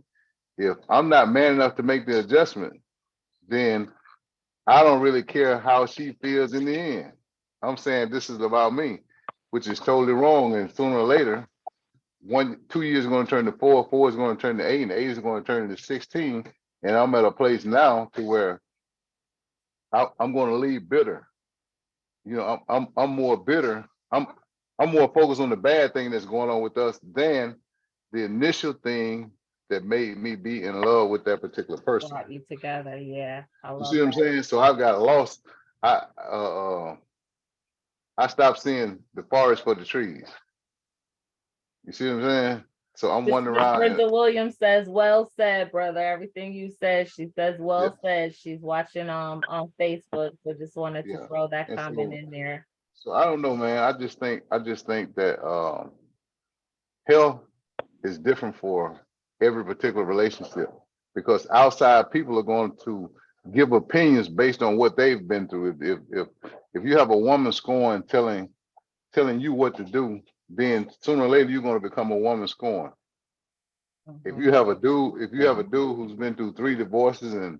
if I'm not man enough to make the adjustment, then I don't really care how she feels in the end. I'm saying this is about me, which is totally wrong. And sooner or later, 2 years is going to turn to 4, 4 is going to turn to 8, and 8 is going to turn into 16. And I'm at a place now to where I'm going to leave bitter. You know, I'm more bitter. I'm more focused on the bad thing that's going on with us than the initial thing that made me be in love with that particular person. Brought you together. Yeah. I You love see what I'm that. saying? So I've got lost. I stopped seeing the forest for the trees. You see what I'm saying? So I'm This wondering Miss around. Brenda Williams says, well said, brother. Everything you said, she says, Yeah, well said. She's watching on Facebook. So just wanted to yeah. throw that And comment in there. so I don't know, man. I just think that health is different for every particular relationship, because outside people are going to give opinions based on what they've been through. If you have a woman scorn telling you what to do, then sooner or later you're going to become a woman scorn. If Mhm. you have a dude who's been through 3 divorces and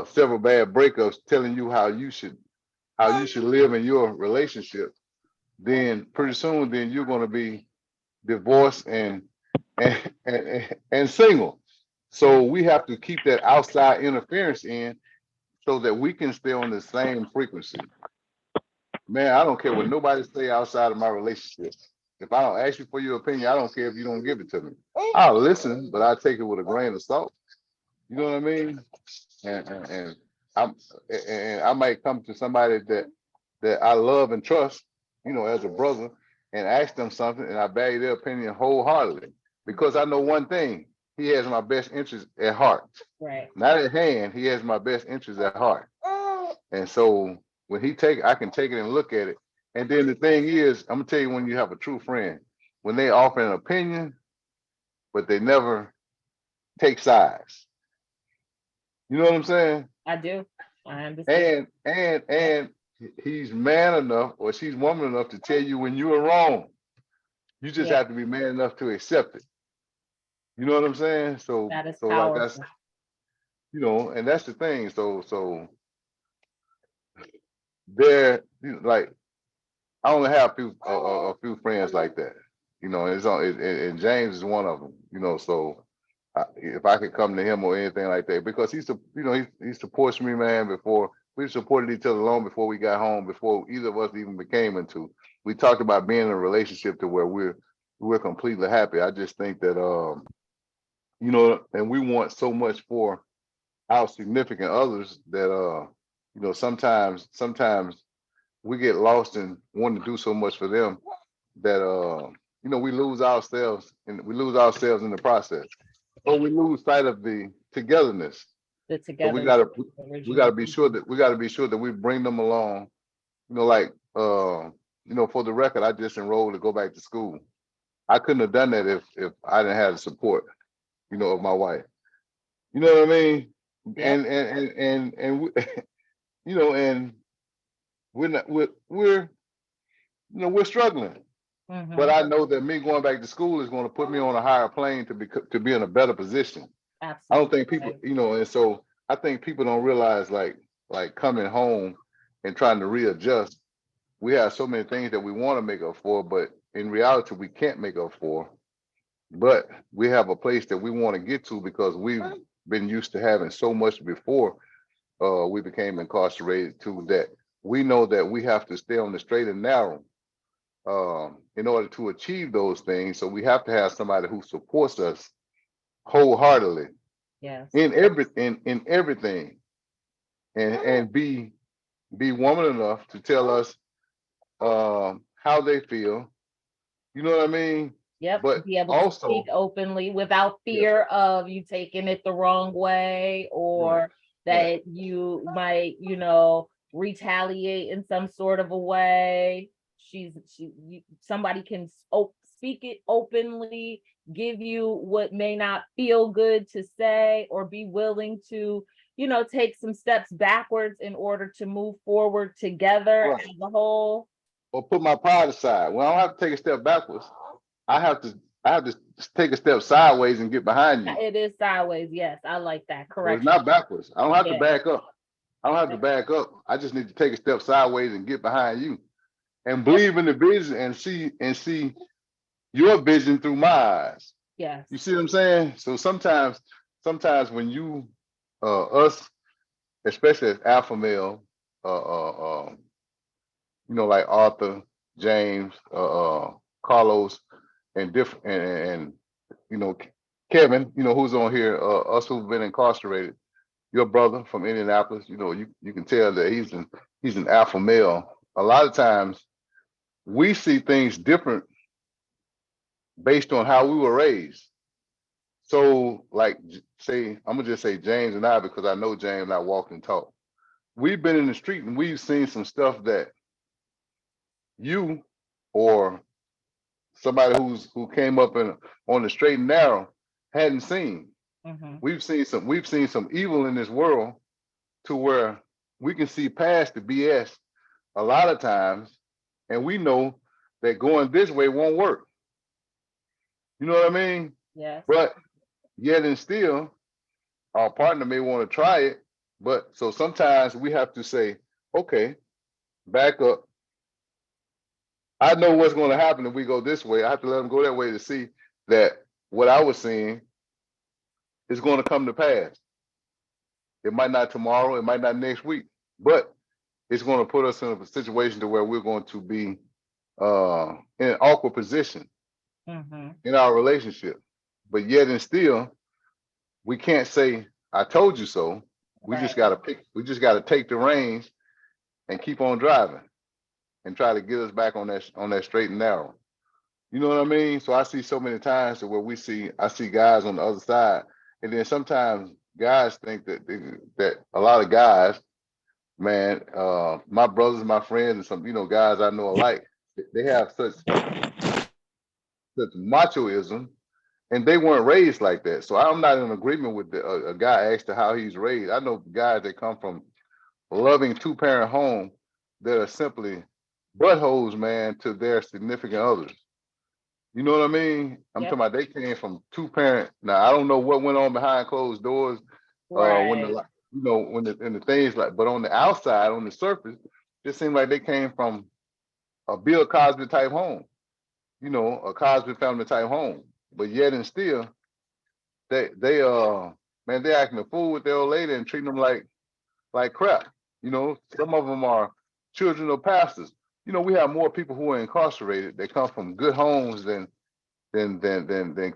several bad breakups, telling you how you should live in your relationship, then pretty soon then you're going to be divorced and single. So we have to keep that outside interference in so that we can stay on the same frequency. Man, I don't care what nobody say outside of my relationship. If I don't ask you for your opinion, I don't care if you don't give it to me. I'll listen, but I take it with a grain of salt. You know what I mean? And I'm and I might come to somebody that I love and trust, as a brother, and ask them something, and I value their opinion wholeheartedly because I know one thing: he has my best interest at heart, Right. not at hand. He has my best interest at heart, and so when I can take it and look at it. And then the thing is, I'm gonna tell you, when you have a true friend, when they offer an opinion, but they never take sides. You know what I'm saying? I do. I understand. And he's man enough or she's woman enough to tell you when you are wrong. You just Yeah. have to be man enough to accept it. You know what I'm saying? So That is like I powerful. and that's the thing. So there, like I only have a few friends like that. And James is one of them. So if I could come to him or anything like that, because he supports me, man. Before we supported each other long before we got home, before either of us even became into. We talked about being in a relationship to where we're completely happy. I just think that and we want so much for our significant others that sometimes we get lost in wanting to do so much for them that we lose ourselves and we lose ourselves in the process. Or we lose sight of the togetherness. The So we together gotta original. be sure that we bring them along. Like for the record, I just enrolled to go back to school. I couldn't have done that if I didn't have the support, of my wife. You know what I mean? Yep. And we, and we're not we're struggling. But Mhm. I know that me going back to school is going to put me on a higher plane to be in a better position. I don't Absolutely. think people, and so I think people don't realize like coming home and trying to readjust. We have so many things that we want to make up for, but in reality, we can't make up for. But we have a place that we want to get to because we've been used to having so much before we became incarcerated, to that we know that we have to stay on the straight and narrow in order to achieve those things. So we have to have somebody who supports us wholeheartedly Yes. in everything, and be woman enough to tell us how they feel. You know what I mean? Yep, But be able to speak also, openly without yeah, fear of you taking it the wrong way, right, or right, that you might, retaliate in some sort of a way. Somebody can speak it openly, give you what may not feel good to say, or be willing to, take some steps backwards in order to move forward together right. as a whole. Or put my pride aside. When I don't have to take a step backwards, I have to I have to take a step sideways and get behind you. It is sideways. Yes, I like that. So it's Correction. not backwards. I don't have to Yeah. back up. I don't have to back up. I just need to take a step sideways and get behind you and Yep. believe in the vision and see your vision through my eyes. Yes. You see what I'm saying? So sometimes when you us, especially as alpha male, like Arthur, James, Carlos, and different and Kevin, who's on here, us who've been incarcerated, your brother from Indianapolis, you can tell that he's an alpha male. A lot of times we see things different based on how we were raised. So, like, say, I'm gonna just say James and I, because I know James and I walk and talk. We've been in the street and we've seen some stuff that you or somebody who came up on the straight and narrow hadn't seen. Mm-hmm. We've seen some evil in this world to where we can see past the BS a lot of times, and we know that going this way won't work. You know what I mean? Yes. But yet and still, our partner may want to try it. But so sometimes we have to say, okay, back up. I know what's going to happen if we go this way. I have to let them go that way to see that what I was seeing is going to come to pass. It might not tomorrow, it might not next week, but it's going to put us in a situation to where we're going to be in an awkward position Mm-hmm. in our relationship. But yet and still, we can't say, I told you so. We just Right. gotta take the reins and keep on driving and try to get us back on that straight and narrow. You know what I mean? So I see so many times where I see guys on the other side, and then sometimes guys think that a lot of guys, man, my brothers, my friends, and some guys I know alike, they have such machoism, and they weren't raised like that. So I'm not in agreement with a guy asked to how he's raised. I know guys that come from loving two-parent home that are simply buttholes, man, to their significant others. You know what I mean? I'm Yep. talking about they came from two-parent. Now I don't know what went on behind closed doors when Right. the things like, but on the outside, on the surface, it seemed like they came from a Bill Cosby type home, a Cosby family type home. But yet and still, they man, they acting a fool with their old lady and treating them like crap. Some of them are children of pastors. We have more people who are incarcerated that come from good homes than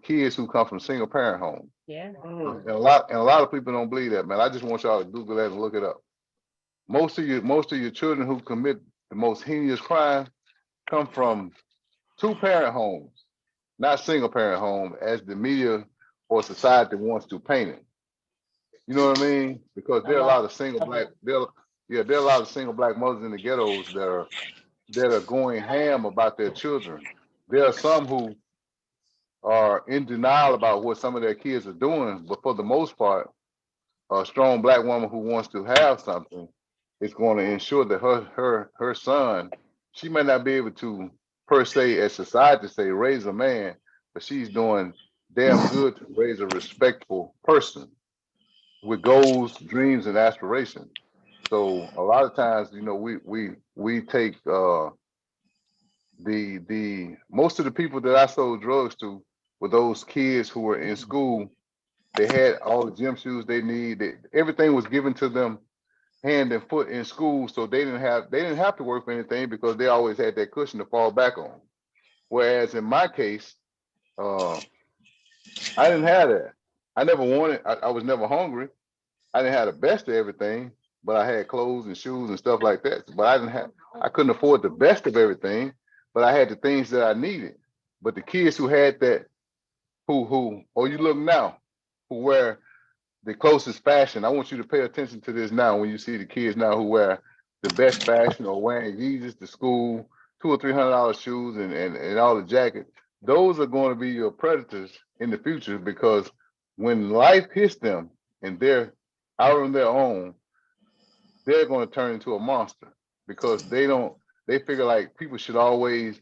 kids who come from single parent homes. Yeah. And a lot of people don't believe that, man. I just want y'all to Google that and look it up. Most of your children who commit the most heinous crimes come from two-parent homes, not single parent home, as the media or society wants to paint it. You know what I mean? Because A there are a lot lot of single of black it. there are a lot of single black mothers in the ghettos that are going ham about their children. There are some who are in denial about what some of their kids are doing, but for the most part, a strong black woman who wants to have something is going to ensure that her son, she may not be able to per se, as society say, raise a man, but she's doing damn good to raise a respectful person with goals, dreams, and aspirations. So a lot of times, we take the most of the people that I sold drugs to were those kids who were in school. They had all the gym shoes they need. Everything was given to them hand and foot in school, so they didn't have to work for anything because they always had that cushion to fall back on. Whereas in my case, I didn't have that. I never wanted. I was never hungry. I didn't have the best of everything, but I had clothes and shoes and stuff like that. But I couldn't afford the best of everything, but I had the things that I needed. But the kids who had that, or you look now, who wear the closest fashion. I want you to pay attention to this now when you see the kids now who wear the best fashion or wearing Yeezys to school, $200 or $300 shoes and all the jackets. Those are going to be your predators in the future because when life hits them and they're out on their own, they're going to turn into a monster because they figure like people should always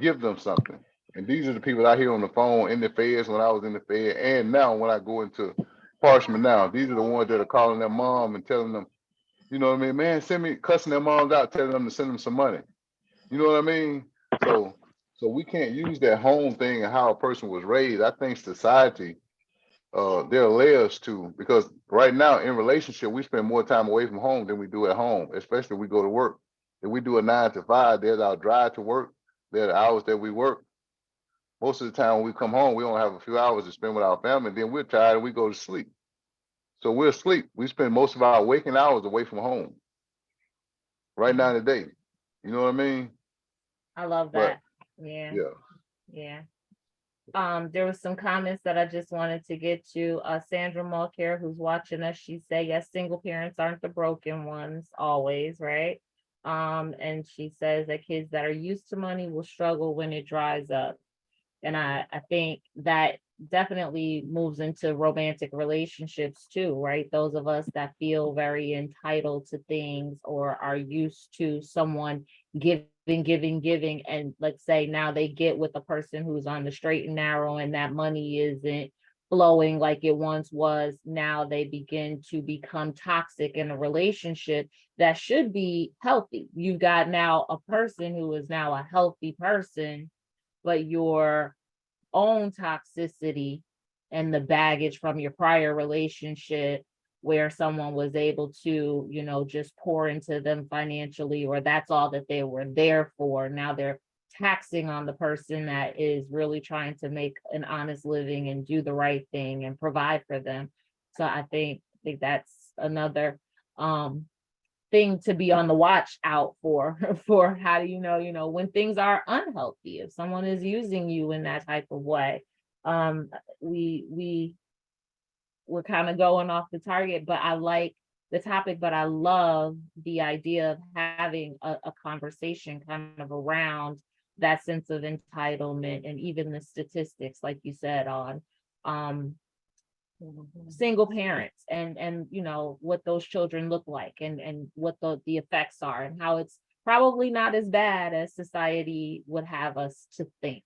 give them something. And these are the people I hear on the phone in the feds when I was in the Fed and now when I go into Parchment now. These are the ones that are calling their mom and telling them, you know what I mean, man, cussing their moms out, telling them to send them some money. You know what I mean? So we can't use that home thing and how a person was raised. I think society, there are layers to, because right now in relationship, we spend more time away from home than we do at home, especially if we go to work. If we do a 9 to 5, there's our drive to work. There are the hours that we work. Most of the time when we come home, we only have a few hours to spend with our family. Then we're tired and we go to sleep. So we're asleep. We spend most of our waking hours away from home right now today. You know what I mean? I love But that. Yeah, yeah. yeah. There was some comments that I just wanted to get to. Sandra Mulcair, who's watching us, she said, yes, single parents aren't the broken ones always, right? And she says that kids that are used to money will struggle when it dries up. And I think that definitely moves into romantic relationships too, right? Those of us that feel very entitled to things or are used to someone giving, and let's say now they get with a person who's on the straight and narrow and that money isn't flowing like it once was. Now they begin to become toxic in a relationship that should be healthy. You've got now a person who is now a healthy person, but your own toxicity and the baggage from your prior relationship where someone was able to, just pour into them financially, or that's all that they were there for. Now they're taxing on the person that is really trying to make an honest living and do the right thing and provide for them. So I think that's another thing to be on the watch out for for how do you know when things are unhealthy, if someone is using you in that type of way. We we're kind of going off the target, but I like the topic, but I love the idea of having a conversation kind of around that sense of entitlement and even the statistics, like you said, on single parents and what those children look like and what the effects are and how it's probably not as bad as society would have us to think.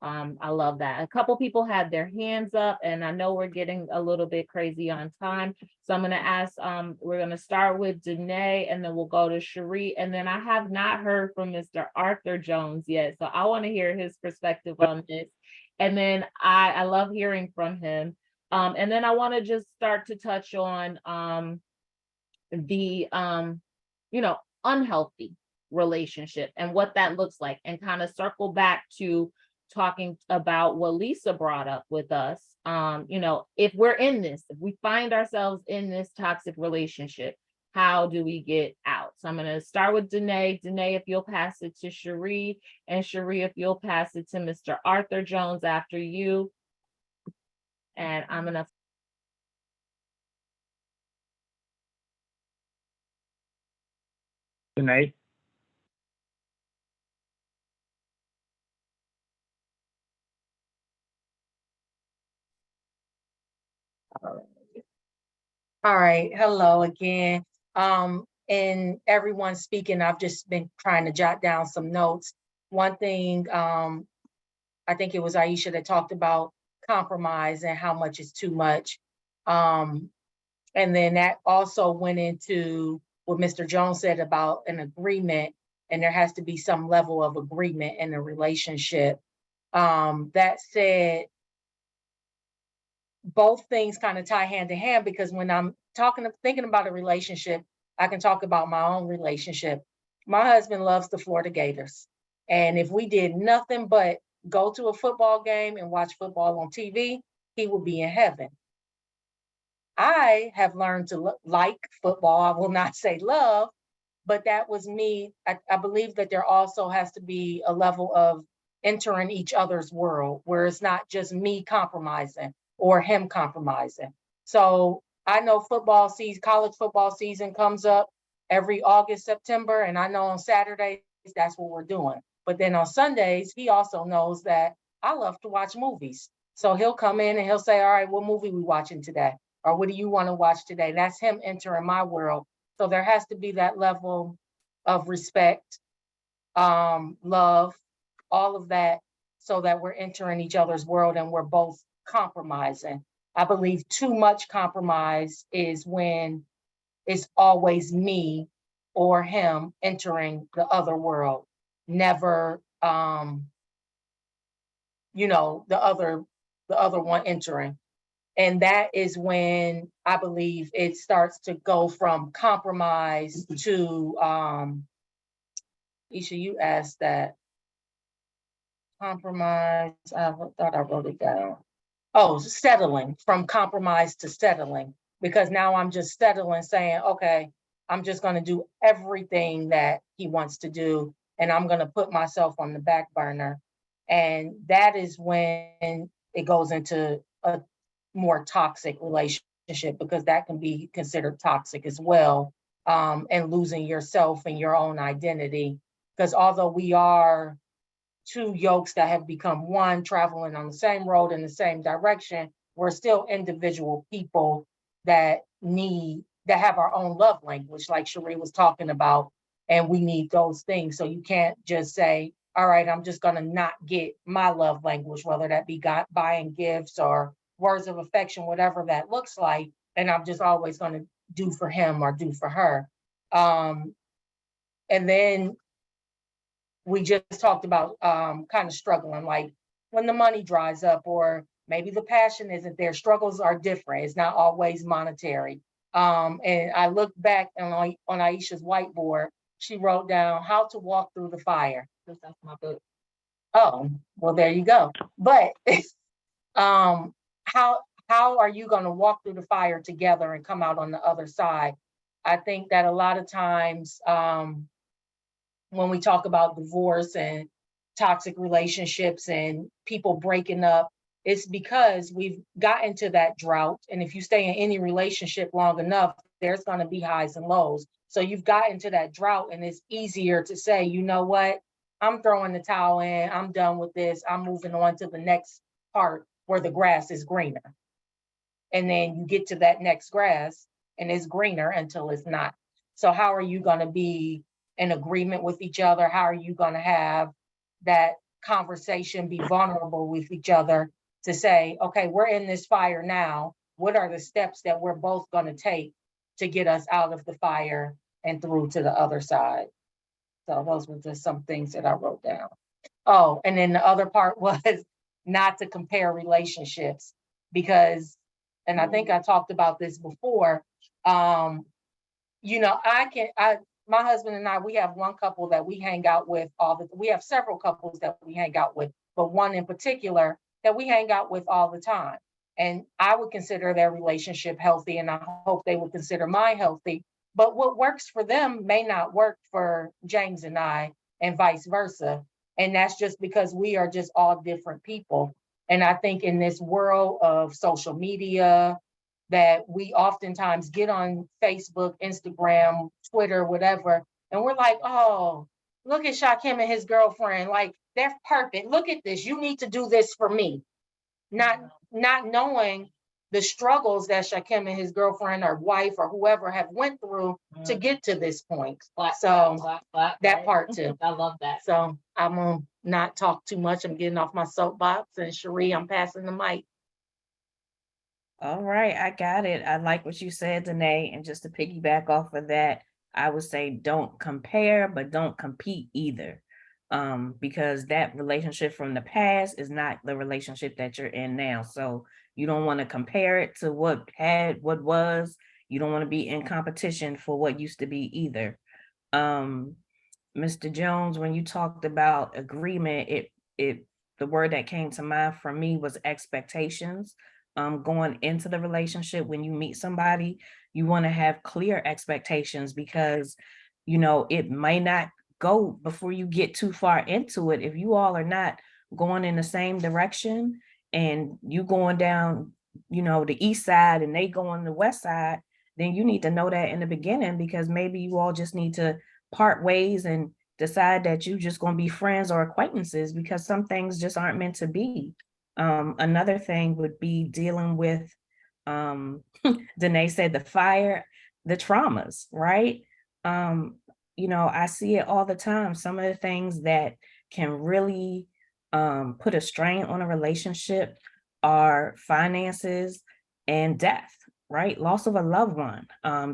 I love that. A couple people had their hands up and I know we're getting a little bit crazy on time. So I'm going to ask, we're going to start with Danae and then we'll go to Cherie. And then I have not heard from Mr. Arthur Jones yet. So I want to hear his perspective on this. And then I love hearing from him. And then I want to just start to touch on the unhealthy relationship and what that looks like, and kind of circle back to talking about what Lisa brought up with us. If we're in this, if we find ourselves in this toxic relationship, how do we get out? So I'm going to start with Danae. Danae, if you'll pass it to Cherie, and Cherie, if you'll pass it to Mr. Arthur Jones after you. And I'm going to Danae? All right, hello again. And everyone speaking, I've just been trying to jot down some notes. One thing, I think it was Aisha that talked about compromise and how much is too much. And then that also went into what Mr. Jones said about an agreement, and there has to be some level of agreement in a relationship. That said, both things kind of tie hand in hand, because when I'm thinking about a relationship, I can talk about my own relationship. My husband loves the Florida Gators. And if we did nothing but go to a football game and watch football on TV, he would be in heaven. I have learned to like football. I will not say love, but that was me. I believe that there also has to be a level of entering each other's world where it's not just me compromising or him compromising. So I know football season, college football season comes up every August, September, and I know on Saturdays that's what we're doing. But then on Sundays, he also knows that I love to watch movies. So he'll come in and he'll say, all right, what movie we watching today? Or what do you want to watch today? That's him entering my world. So there has to be that level of respect, love, all of that, so that we're entering each other's world and we're both compromising. I believe too much compromise is when it's always me or him entering the other world, never, the other one entering. And that is when I believe it starts to go from compromise to, Isha, you asked that. Compromise, I thought I wrote it down. Oh, settling, from compromise to settling, because now I'm just settling, saying, okay, I'm just going to do everything that he wants to do, and I'm going to put myself on the back burner. And that is when it goes into a more toxic relationship, because that can be considered toxic as well, and losing yourself and your own identity. Because although we are two yokes that have become one, traveling on the same road in the same direction, we're still individual people that have our own love language, like Cherie was talking about, and we need those things. So you can't just say, all right, I'm just gonna not get my love language, whether that be buying gifts or words of affection, whatever that looks like, and I'm just always gonna do for him or do for her. And then we just talked about kind of struggling, like when the money dries up or maybe the passion isn't there. Struggles are different. It's not always monetary. And I looked back on Aisha's whiteboard. She wrote down how to walk through the fire. That's my book. Oh, well, there you go. But how are you going to walk through the fire together and come out on the other side? I think that a lot of times, when we talk about divorce and toxic relationships and people breaking up, it's because we've gotten to that drought. And if you stay in any relationship long enough, there's going to be highs and lows. So you've gotten to that drought, and it's easier to say, you know what, I'm throwing the towel in, I'm done with this, I'm moving on to the next part where the grass is greener. And then you get to that next grass and it's greener until it's not. So how are you going to be in agreement with each other? How are you going to have that conversation, be vulnerable with each other to say, okay, we're in this fire now. What are the steps that we're both going to take to get us out of the fire and through to the other side? So those were just some things that I wrote down. Oh, and then the other part was not to compare relationships, because, and I think I talked about this before, my husband and I, we have one couple that we hang out with we have several couples that we hang out with, but one in particular that we hang out with all the time. And I would consider their relationship healthy, and I hope they would consider mine healthy. But what works for them may not work for James and I, and vice versa. And that's just because we are just all different people. And I think in this world of social media, that we oftentimes get on Facebook, Instagram, Twitter, whatever, and we're like, oh, look at Shakim and his girlfriend. Like, they're perfect. Look at this. You need to do this for me. Not knowing the struggles that Shakim and his girlfriend or wife or whoever have went through to get to this point. That part too. I love that. So I'm gonna not talk too much. I'm getting off my soapbox, and Cherie, I'm passing the mic. All right, I got it. I like what you said, Danae, and just to piggyback off of that, I would say don't compare, but don't compete either. Because that relationship from the past is not the relationship that you're in now. So you don't want to compare it to what was. You don't want to be in competition for what used to be either. Mr. Jones, when you talked about agreement, the word that came to mind for me was expectations. Going into the relationship, when you meet somebody, you want to have clear expectations because, you know, it may not go before you get too far into it. If you all are not going in the same direction and you going down, you know, the east side and they go on the west side, then you need to know that in the beginning, because maybe you all just need to part ways and decide that you just going to be friends or acquaintances, because some things just aren't meant to be. Another thing would be dealing with, Danae said, the fire, the traumas, right? You know, I see it all the time. Some of the things that can really put a strain on a relationship are finances and death, right? Loss of a loved one.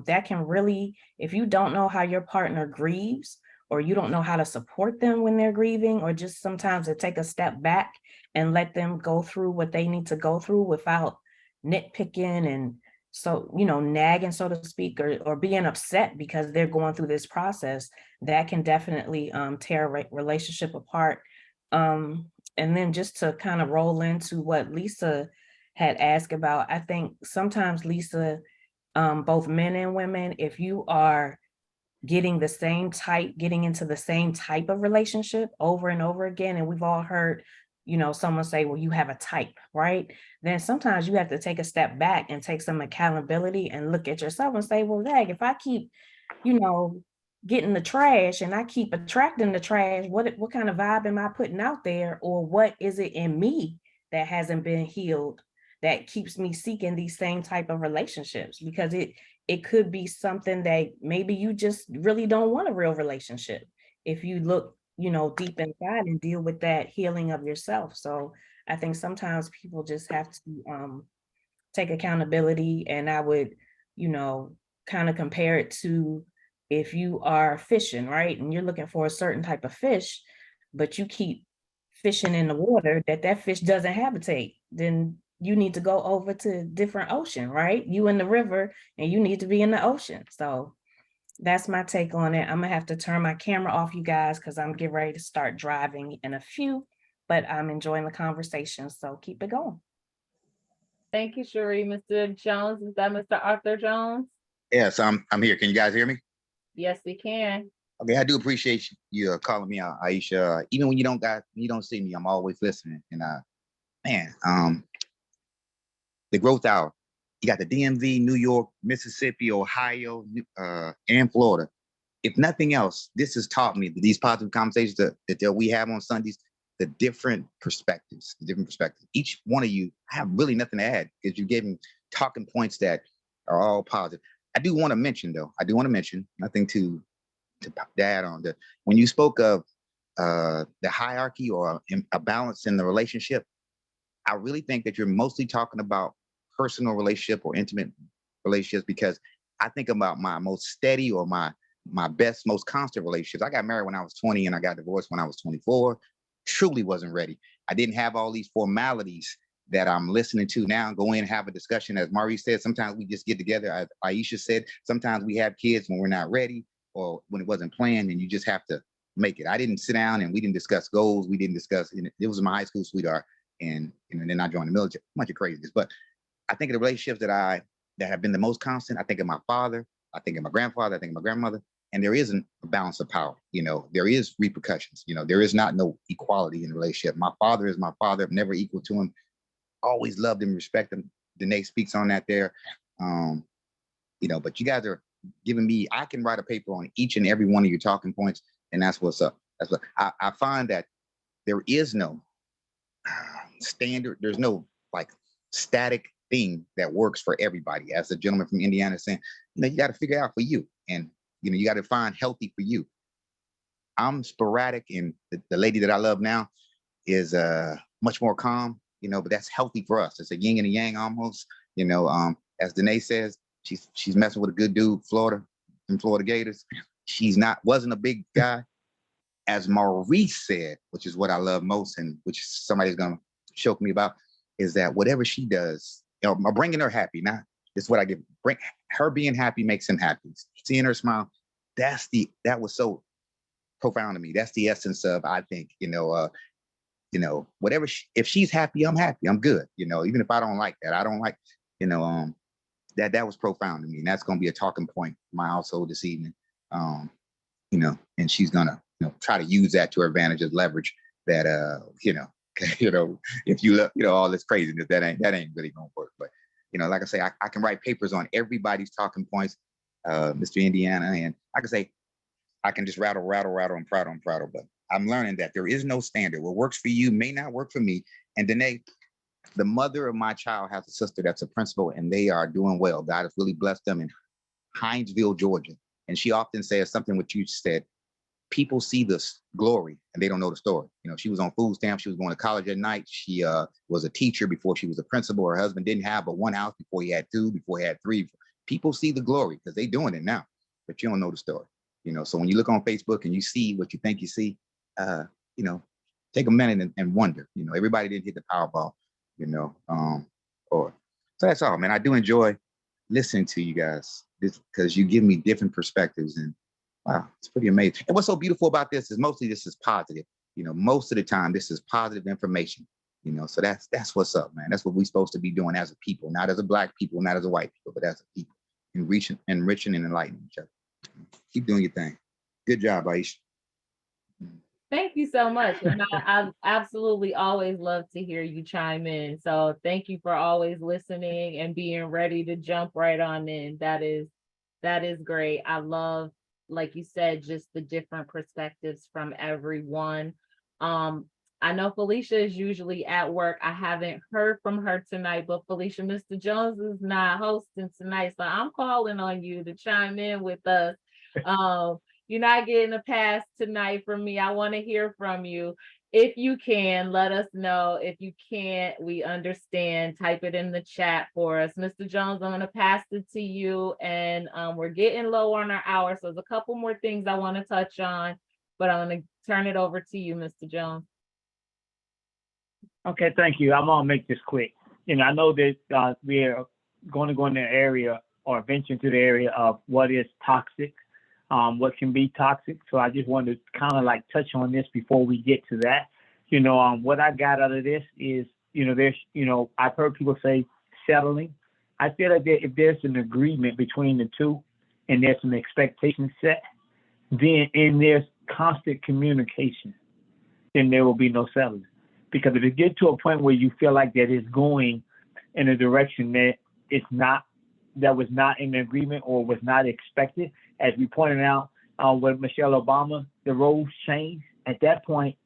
That can really, if you don't know how your partner grieves, or you don't know how to support them when they're grieving, or just sometimes to take a step back and let them go through what they need to go through without nitpicking and, so, you know, nagging, so to speak, or being upset because they're going through this process, that can definitely tear a relationship apart. And then just to kind of roll into what Lisa had asked about, I think sometimes, Lisa, both men and women, if you are getting into the same type of relationship over and over again, and we've all heard, you know, someone say, well, you have a type, right? Then sometimes you have to take a step back and take some accountability and look at yourself and say, well, dang, if I keep, you know, getting the trash and I keep attracting the trash, what kind of vibe am I putting out there? Or what is it in me that hasn't been healed that keeps me seeking these same type of relationships? Because it could be something that maybe you just really don't want a real relationship if you look, you know, deep inside and deal with that healing of yourself. So I think sometimes people just have to take accountability. And I would, you know, kind of compare it to if you are fishing, right? And you're looking for a certain type of fish, but you keep fishing in the water that fish doesn't habitate, then you need to go over to a different ocean, right? You in the river and you need to be in the ocean. So that's my take on it. I'm gonna have to turn my camera off, you guys, because I'm getting ready to start driving in a few, but I'm enjoying the conversation. So keep it going. Thank you, Cherie. Mr. Jones, is that Mr. Arthur Jones? Yes, I'm here. Can you guys hear me? Yes, we can. Okay, I do appreciate you calling me out, Aisha. Even when you don't see me, I'm always listening. And man, the growth hour. You got the DMV, New York, Mississippi, Ohio, and Florida. If nothing else, this has taught me that these positive conversations that we have on Sundays, the different perspectives. Each one of you, I have really nothing to add because you gave me talking points that are all positive. I do want to mention, though, nothing to add on that. When you spoke of the hierarchy or a balance in the relationship, I really think that you're mostly talking about personal relationship or intimate relationships, because I think about my most steady or my best, most constant relationships. I got married when I was 20 and I got divorced when I was 24. Truly wasn't ready. I didn't have all these formalities that I'm listening to now. Go in and have a discussion. As Maurice said, sometimes we just get together. As Aisha said, sometimes we have kids when we're not ready or when it wasn't planned, and you just have to make it. I didn't sit down and we didn't discuss goals. We didn't discuss, it was my high school sweetheart. And then I joined the military, a bunch of craziness. But I think of the relationships that have been the most constant. I think of my father, I think of my grandfather, I think of my grandmother, and there isn't a balance of power. There is repercussions. There is not no equality in the relationship. My father is my father. I'm never equal to him. Always loved him, respect him. Danae speaks on that there. But you guys are giving me, I can write a paper on each and every one of your talking points, and that's what's up. That's what I find, that there is no standard, there's no like static thing that works for everybody. As the gentleman from Indiana saying, you got to figure out for you, and you got to find healthy for you. I'm sporadic, and the lady that I love now is much more calm, but that's healthy for us. It's a yin and a yang almost. As Danae says, she's messing with a good dude, Florida Gators. Wasn't a big guy. As Maurice said, which is what I love most, and which somebody's gonna choke me about, is that whatever she does, bringing her happy, not This is what I get. Bring her being happy makes him happy. Seeing her smile, that was so profound to me. That's the essence of, I think, whatever. If she's happy, I'm happy. I'm good. Even if I don't like that, I don't like, that was profound to me. And that's going to be a talking point in my household this evening. And she's gonna, try to use that to her advantage as leverage that, if you look, all this craziness, that ain't really gonna work. But, like I say, I can write papers on everybody's talking points, Mr. Indiana, and I can say, I can just rattle, and prattle. But I'm learning that there is no standard. What works for you may not work for me. And Danae, the mother of my child, has a sister that's a principal, and they are doing well. God has really blessed them in Hinesville, Georgia. And she often says something what you said, people see this glory and they don't know the story. She was on food stamps. She was going to college at night. She was a teacher before she was a principal. Her husband didn't have but one house before he had two, before he had three. People see the glory because they're doing it now, but you don't know the story. So when you look on Facebook and you see what you think you see, take a minute and wonder. Everybody didn't hit the Powerball, so that's all, man. I do enjoy listening to you guys because you give me different perspectives, and wow, it's pretty amazing. And what's so beautiful about this is mostly this is positive. Most of the time this is positive information. So that's what's up, man. That's what we're supposed to be doing as a people, not as a Black people, not as a white people, but as a people, enriching and enlightening each other. Keep doing your thing. Good job, Aisha. Thank you so much. And I absolutely always love to hear you chime in. So thank you for always listening and being ready to jump right on in. That is great. I love, like you said, just the different perspectives from everyone. I know Felicia is usually at work. I haven't heard from her tonight, but Felicia, Mr. Jones is not hosting tonight. So I'm calling on you to chime in with us. You're not getting a pass tonight from me. I want to hear from you. If you can, let us know. If you can't, we understand. Type it in the chat for us. Mr. Jones, I'm going to pass it to you. And we're getting low on our hour. So there's a couple more things I want to touch on, but I'm going to turn it over to you, Mr. Jones. Okay, thank you. I'm gonna make this quick. I know that we are going to go in the area or venture into the area of what is toxic, what can be toxic. So I just wanted to kind of like touch on this before we get to that. What I got out of this is, I've heard people say settling. I feel like if there's an agreement between the two and there's some expectations set, then and there's constant communication, then there will be no settling. Because if it gets to a point where you feel like that it's going in a direction that was not in agreement or was not expected, as we pointed out with Michelle Obama, the roles changed. At that point,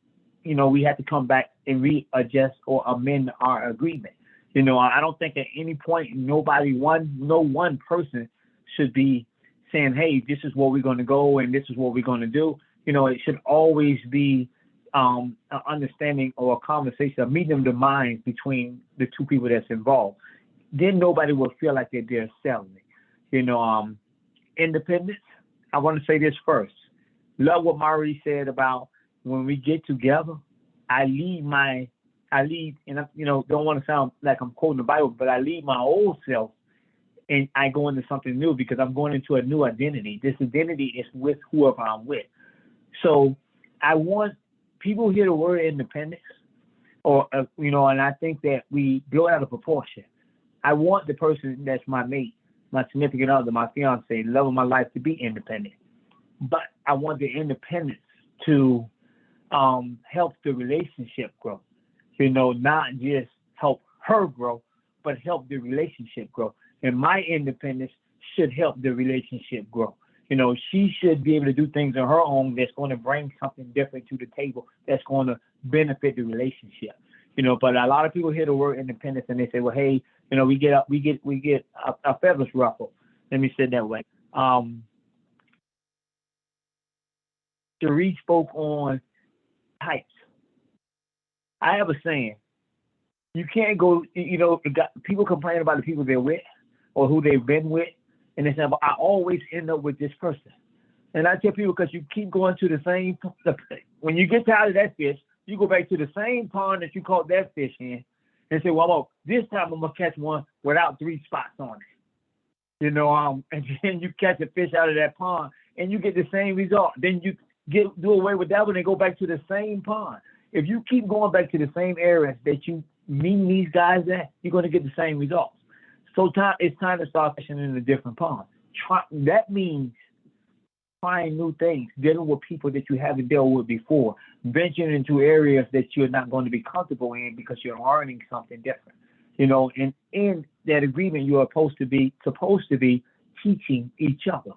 we had to come back and readjust or amend our agreement. I don't think at any point no one person should be saying, hey, this is where we're going to go and this is what we're going to do. It should always be an understanding or a conversation, a meeting of the minds between the two people that's involved. Then nobody will feel like they're selling it. Independence. I want to say this first. Love what Marie said about when we get together, I leave, and don't want to sound like I'm quoting the Bible, but I leave my old self and I go into something new because I'm going into a new identity. This identity is with whoever I'm with. So I want people hear the word independence, and I think that we blow it out of proportion. I want the person that's my mate, my significant other, my fiance, love of my life to be independent. But I want the independence to help the relationship grow. Not just help her grow, but help the relationship grow. And my independence should help the relationship grow. She should be able to do things on her own that's going to bring something different to the table that's going to benefit the relationship. But a lot of people hear the word independence and they say, well, hey, we get our feathers ruffled. Let me say it that way. Cherie spoke on types. I have a saying. You can't go, people complain about the people they're with or who they've been with. And they say, well, I always end up with this person. And I tell people, because you keep going to the same, when you get tired of that fish, you go back to the same pond that you caught that fish in and say, well, this time I'm going to catch one without 3 spots on it. And then you catch a fish out of that pond and you get the same result. Then you do away with that one and go back to the same pond. If you keep going back to the same areas that you meet these guys at, you're going to get the same results. So it's time to start fishing in a different pond. That means trying new things, dealing with people that you haven't dealt with before, venturing into areas that you're not going to be comfortable in because you're learning something different. And in that agreement, you are supposed to be teaching each other.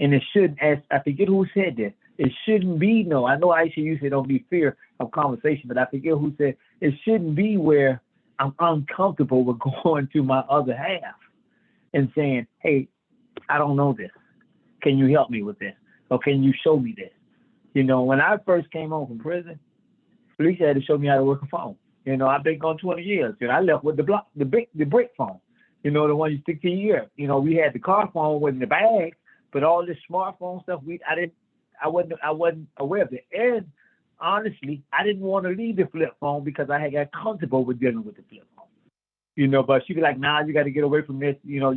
And it shouldn't, as I forget who said this, it shouldn't be I know Aisha, you said don't be fear of conversation, but I forget who said it shouldn't be where I'm uncomfortable with going to my other half and saying, hey, I don't know this. Can you help me with this? Or can you show me this? When I first came home from prison, Felicia had to show me how to work a phone. I've been gone 20 years. I left with the brick phone. The one you stick to your ear. We had the car phone was in the bag, but all this smartphone stuff, I wasn't aware of it. And honestly, I didn't want to leave the flip phone because I had got comfortable with dealing with the flip phone. But she be like, nah, you got to get away from this. You got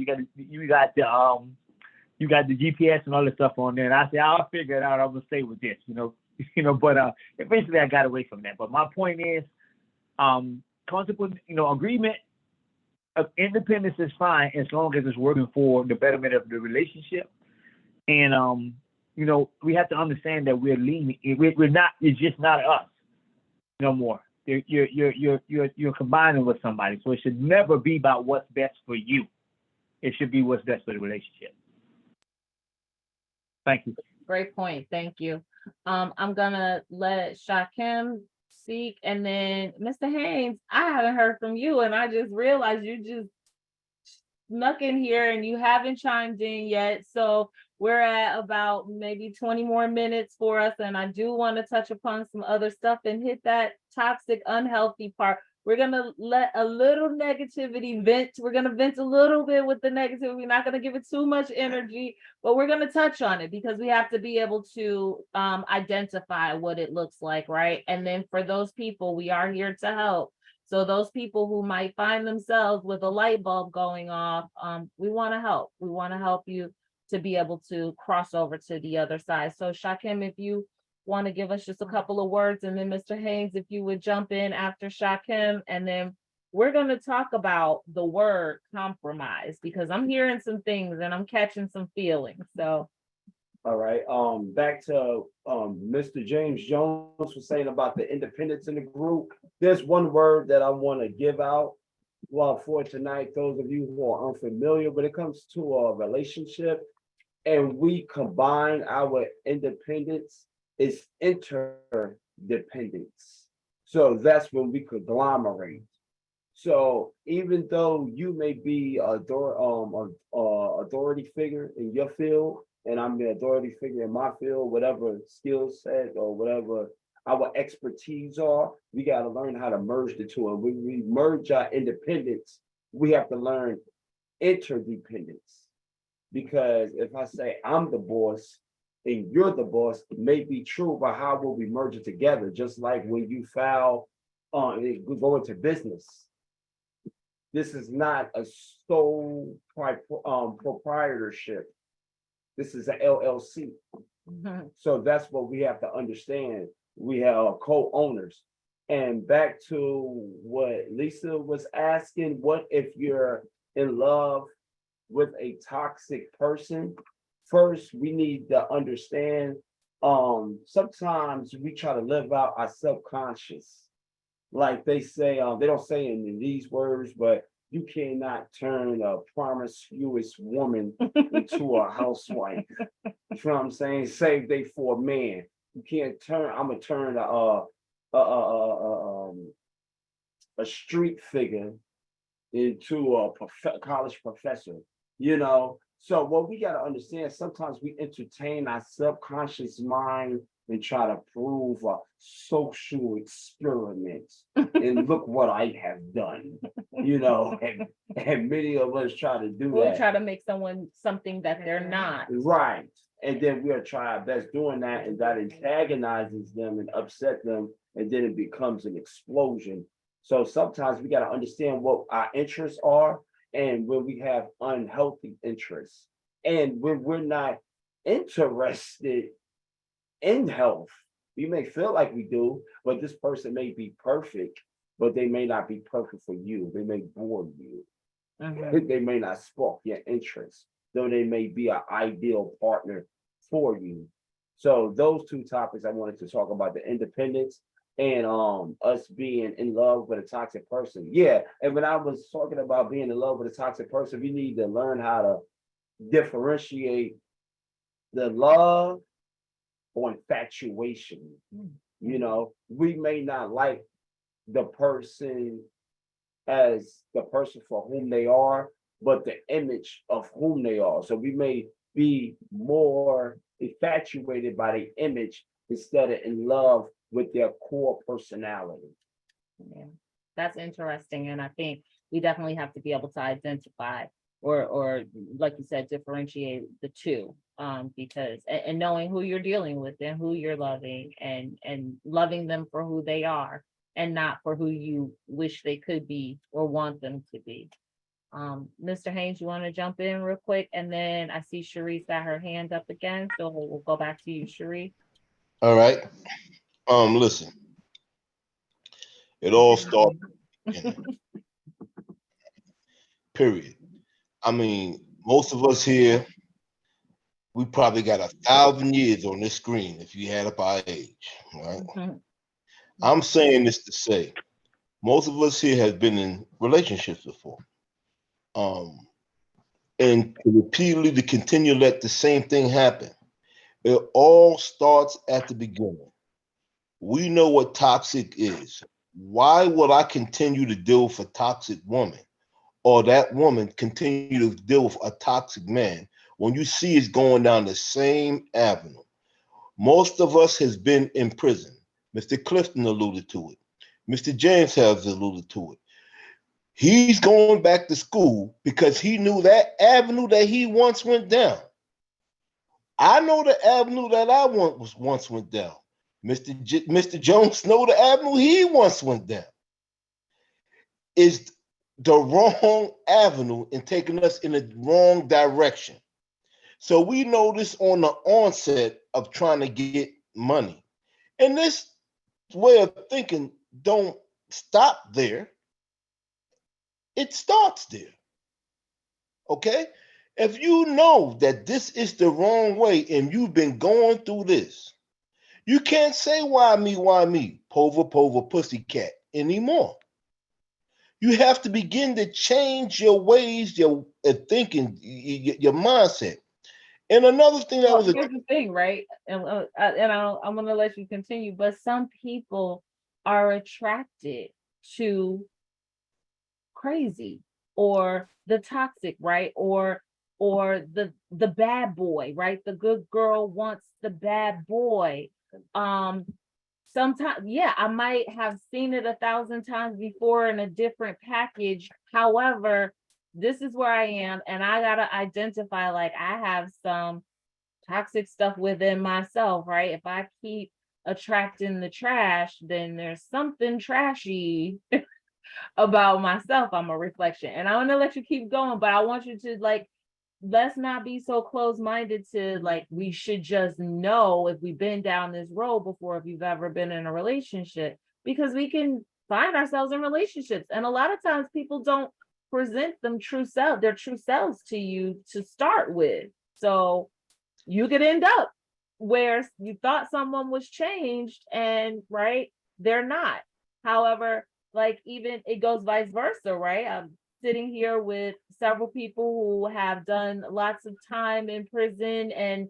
the GPS and all this stuff on there. And I said, I'll figure it out. I'm gonna stay with this. But eventually I got away from that. But my point is, consequent, agreement of independence is fine as long as it's working for the betterment of the relationship. And we have to understand that we're leaning. We're not. It's just not us no more. You're combining with somebody, so it should never be about what's best for you. It should be what's best for the relationship. Thank you. Great point. Thank you. I'm gonna let Shakim speak, and then Mr. Haynes, I haven't heard from you, and I just realized you just snuck in here and you haven't chimed in yet. So we're at about maybe 20 more minutes for us, and I do want to touch upon some other stuff and hit that toxic, unhealthy part. We're gonna let a little negativity vent. We're gonna vent a little bit with the negativity. We're not gonna give it too much energy, but we're gonna touch on it because we have to be able to identify what it looks like, right? And then for those people, we are here to help. So those people who might find themselves with a light bulb going off, we want to help. We want to help you to be able to cross over to the other side. So Shakim, if you want to give us just a couple of words, and then Mr. Haynes, if you would jump in after Shakim, and then we're going to talk about the word compromise because I'm hearing some things and I'm catching some feelings. So all right, back to Mr. James Jones was saying about the independence in the group. There's one word that I want to give out. Well, for tonight, those of you who are unfamiliar when it comes to a relationship, and we combine our independence, is interdependence. So that's when we conglomerate. So even though you may be a authority figure in your field, and I'm the authority figure in my field, whatever skill set or whatever our expertise are, we got to learn how to merge the two. And when we merge our independence, we have to learn interdependence. Because if I say I'm the boss and you're the boss, it may be true, but how will we merge it together? Just like when you file on go into business. This is not a sole proprietorship. This is an LLC. mm-hmm. So that's what we have to understand. We have co-owners. And back to what Lisa was asking, what if you're in love with a toxic person? First, we need to understand, sometimes we try to live out our subconscious. Like they say, they don't say in these words, but you cannot turn a promiscuous woman into a housewife. You know what I'm saying? Save day for a man. You can't turn, I'm gonna turn a street figure into a college professor, So what we got to understand, sometimes we entertain our subconscious mind and try to prove a social experiment. And look what I have done, and many of us try to do that. We try to make someone something that they're not. Right. And then we'll try our best doing that, and that antagonizes them and upset them, and then it becomes an explosion. So sometimes we got to understand what our interests are and when we have unhealthy interests, and when we're not interested in health. We may feel like we do, but this person may be perfect, but they may not be perfect for you. They may bore you. They may not spark your interest, though they may be an ideal partner for you. So those two topics I wanted to talk about: the independence and us being in love with a toxic person. Yeah, and when I was talking about being in love with a toxic person, we need to learn how to differentiate the love or infatuation. You know, we may not like the person as the person for whom they are, but the image of whom they are. So we may be more infatuated by the image instead of in love with their core personality. Yeah, that's interesting. And I think we definitely have to be able to identify or like you said, differentiate the two. Because and knowing who you're dealing with and who you're loving and loving them for who they are and not for who you wish they could be or want them to be. Mr. Haynes, you want to jump in real quick? And then I see Sharice got her hand up again. So we'll go back to you, Sharice. All right. Listen, it all starts period. I mean, most of us here, we probably got 1,000 years on this screen if you add up our age, right? I'm saying this to say, most of us here have been in relationships before. And repeatedly to continue to let the same thing happen. It all starts at the beginning. We know what toxic is. Why would I continue to deal with a toxic woman or that woman continue to deal with a toxic man when you see it's going down the same avenue? Most of us has been in prison. Mr. Clifton alluded to it. Mr. James has alluded to it. He's going back to school because he knew that avenue that he once went down. I know the avenue that I once went down. Mr. Jones know the avenue he once went down. Is the wrong avenue and taking us in the wrong direction. So we know this on the onset of trying to get money. And this way of thinking don't stop there. It starts there. Okay? If you know that this is the wrong way and you've been going through this, you can't say why me, pova, pussycat anymore. You have to begin to change your ways, your thinking, your mindset. And another thing that Well, was here's the thing, right? And I'm gonna let you continue, but some people are attracted to crazy or the toxic, right? Or the bad boy, right? The good girl wants the bad boy. Sometimes, yeah, I might have seen it 1,000 times before in a different package. However, this is where I am, and I gotta identify like I have some toxic stuff within myself, right? If I keep attracting the trash, then there's something trashy about myself. I'm a reflection. And I want to let you keep going, but I want you to like, let's not be so close-minded to like, we should just know if we've been down this road before, if you've ever been in a relationship, because we can find ourselves in relationships. And a lot of times people don't present their true selves to you to start with. So you could end up where you thought someone was changed and right, they're not. However, like even it goes vice versa, right? I'm sitting here with several people who have done lots of time in prison and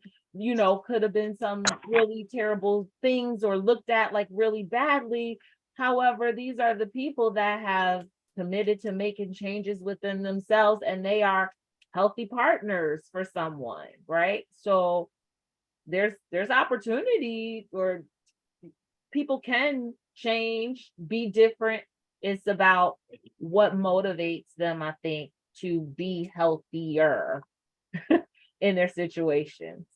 could have been some really terrible things or looked at like really badly. However, these are the people that have committed to making changes within themselves and they are healthy partners for someone, right? So there's opportunity or people can change, be different. It's about what motivates them, I think, to be healthier in their situations.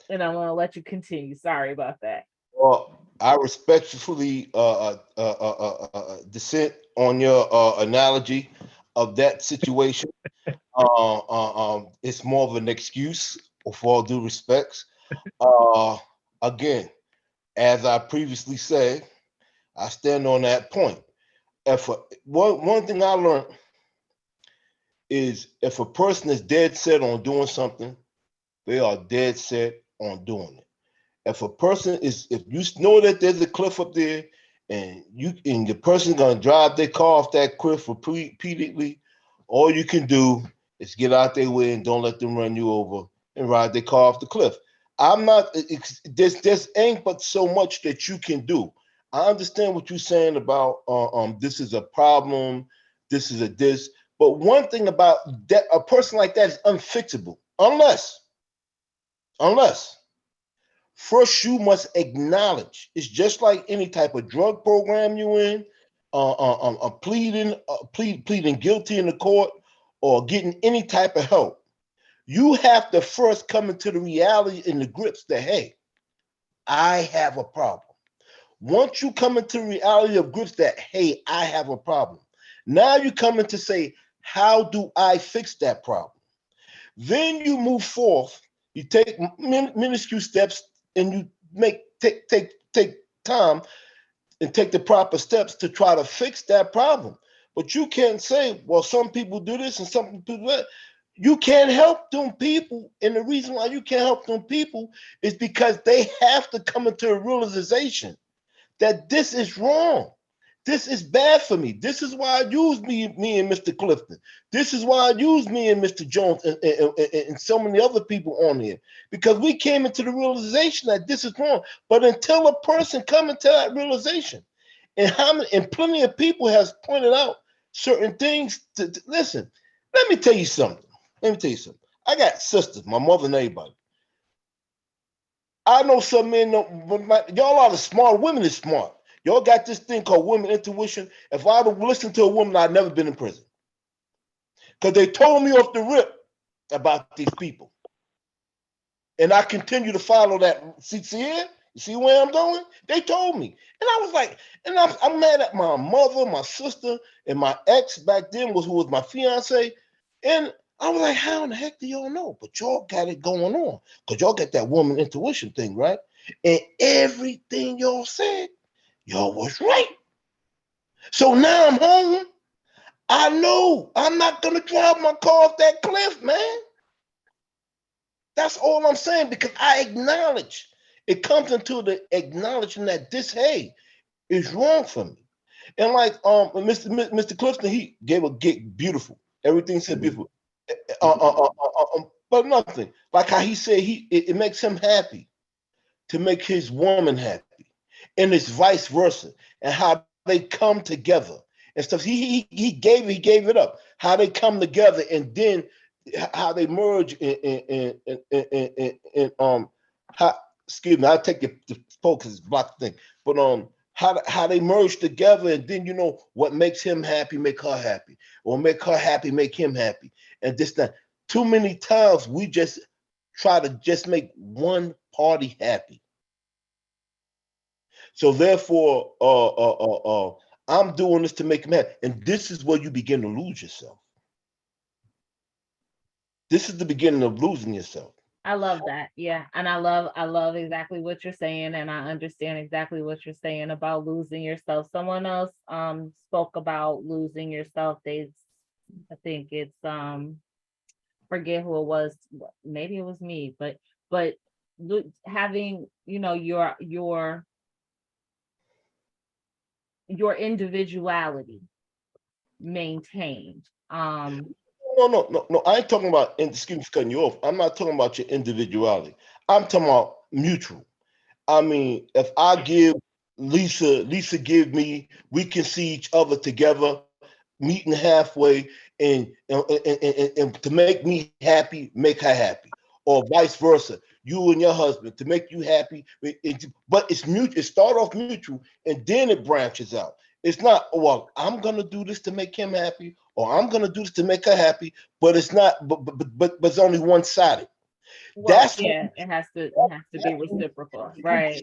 And I'm gonna let you continue. Sorry about that. well, I respectfully dissent on your analogy. of that situation. It's more of an excuse, for all due respects. Uh, Again, as I previously said, I stand on that point. One thing I learned is if a person is dead set on doing something, they are dead set on doing it. If a person is, if you know that there's a cliff up there, and the person's gonna drive their car off that cliff repeatedly, all you can do is get out their way and don't let them run you over and ride their car off the cliff. I'm not. There's ain't but so much that you can do. I understand what you're saying about this is a problem, this is a this. But one thing about that, a person like that is unfixable unless first you must acknowledge. It's just like any type of drug program you in, pleading guilty in the court, or getting any type of help. You have to first come into the reality and the grips that, hey, I have a problem. Once you come into the reality of grips that, hey, I have a problem, now you come in to say, how do I fix that problem? Then you move forth, you take minuscule steps, and you take time and take the proper steps to try to fix that problem. But you can't say, well, some people do this and some people do that. You can't help them people. And the reason why you can't help them people is because they have to come into a realization that this is wrong. This is bad for me. This is why I use me and Mr. Clifton. This is why I use me and Mr. Jones and so many other people on here, because we came into the realization that this is wrong. But until a person come into that realization, and plenty of people has pointed out certain things to listen. Let me tell you something. I got sisters, my mother and everybody. I know some men, y'all are the smart. Women is smart. Y'all got this thing called women intuition. If I'd have listened to a woman, I'd never been in prison. Because they told me off the rip about these people. And I continue to follow that. See here? You see where I'm going? They told me. And I was like, and I'm mad at my mother, my sister, and my ex back then who was my fiance. And I was like, how in the heck do y'all know? But y'all got it going on. Because y'all got that woman intuition thing, right? And everything y'all said, y'all was right. So now I'm home. I know I'm not going to drive my car off that cliff, man. That's all I'm saying, because I acknowledge. It comes into the acknowledging that this, hey, is wrong for me. And like Mr. Clifton, he gave a gig beautiful. Everything said beautiful. But nothing. Like how he said it makes him happy to make his woman happy. And it's vice versa. And how they come together and stuff. He gave it up. How they come together and then how they merge and how, excuse me, I'll take the focus block thing. But how they merge together, and then what makes him happy make her happy, or make her happy make him happy. And this that too many times we just try to just make one party happy. So therefore, I'm doing this to make him happy. And this is where you begin to lose yourself. This is the beginning of losing yourself. I love that. Yeah. And I love exactly what you're saying. And I understand exactly what you're saying about losing yourself. Someone else spoke about losing yourself. I think it's forget who it was. Maybe it was me, but having, your individuality maintained. No. I ain't talking about, and excuse me for cutting you off. I'm not talking about your individuality. I'm talking about mutual. I mean, if I give Lisa give me, we can see each other together, meeting halfway, and to make me happy, make her happy, or vice versa. You and your husband to make you happy, but it's mutual. It start off mutual, and then it branches out. It's not, well, I'm gonna do this to make him happy, or I'm gonna do this to make her happy, but it's not. But it's only one sided. Well, That's yeah, it has to be reciprocal, right?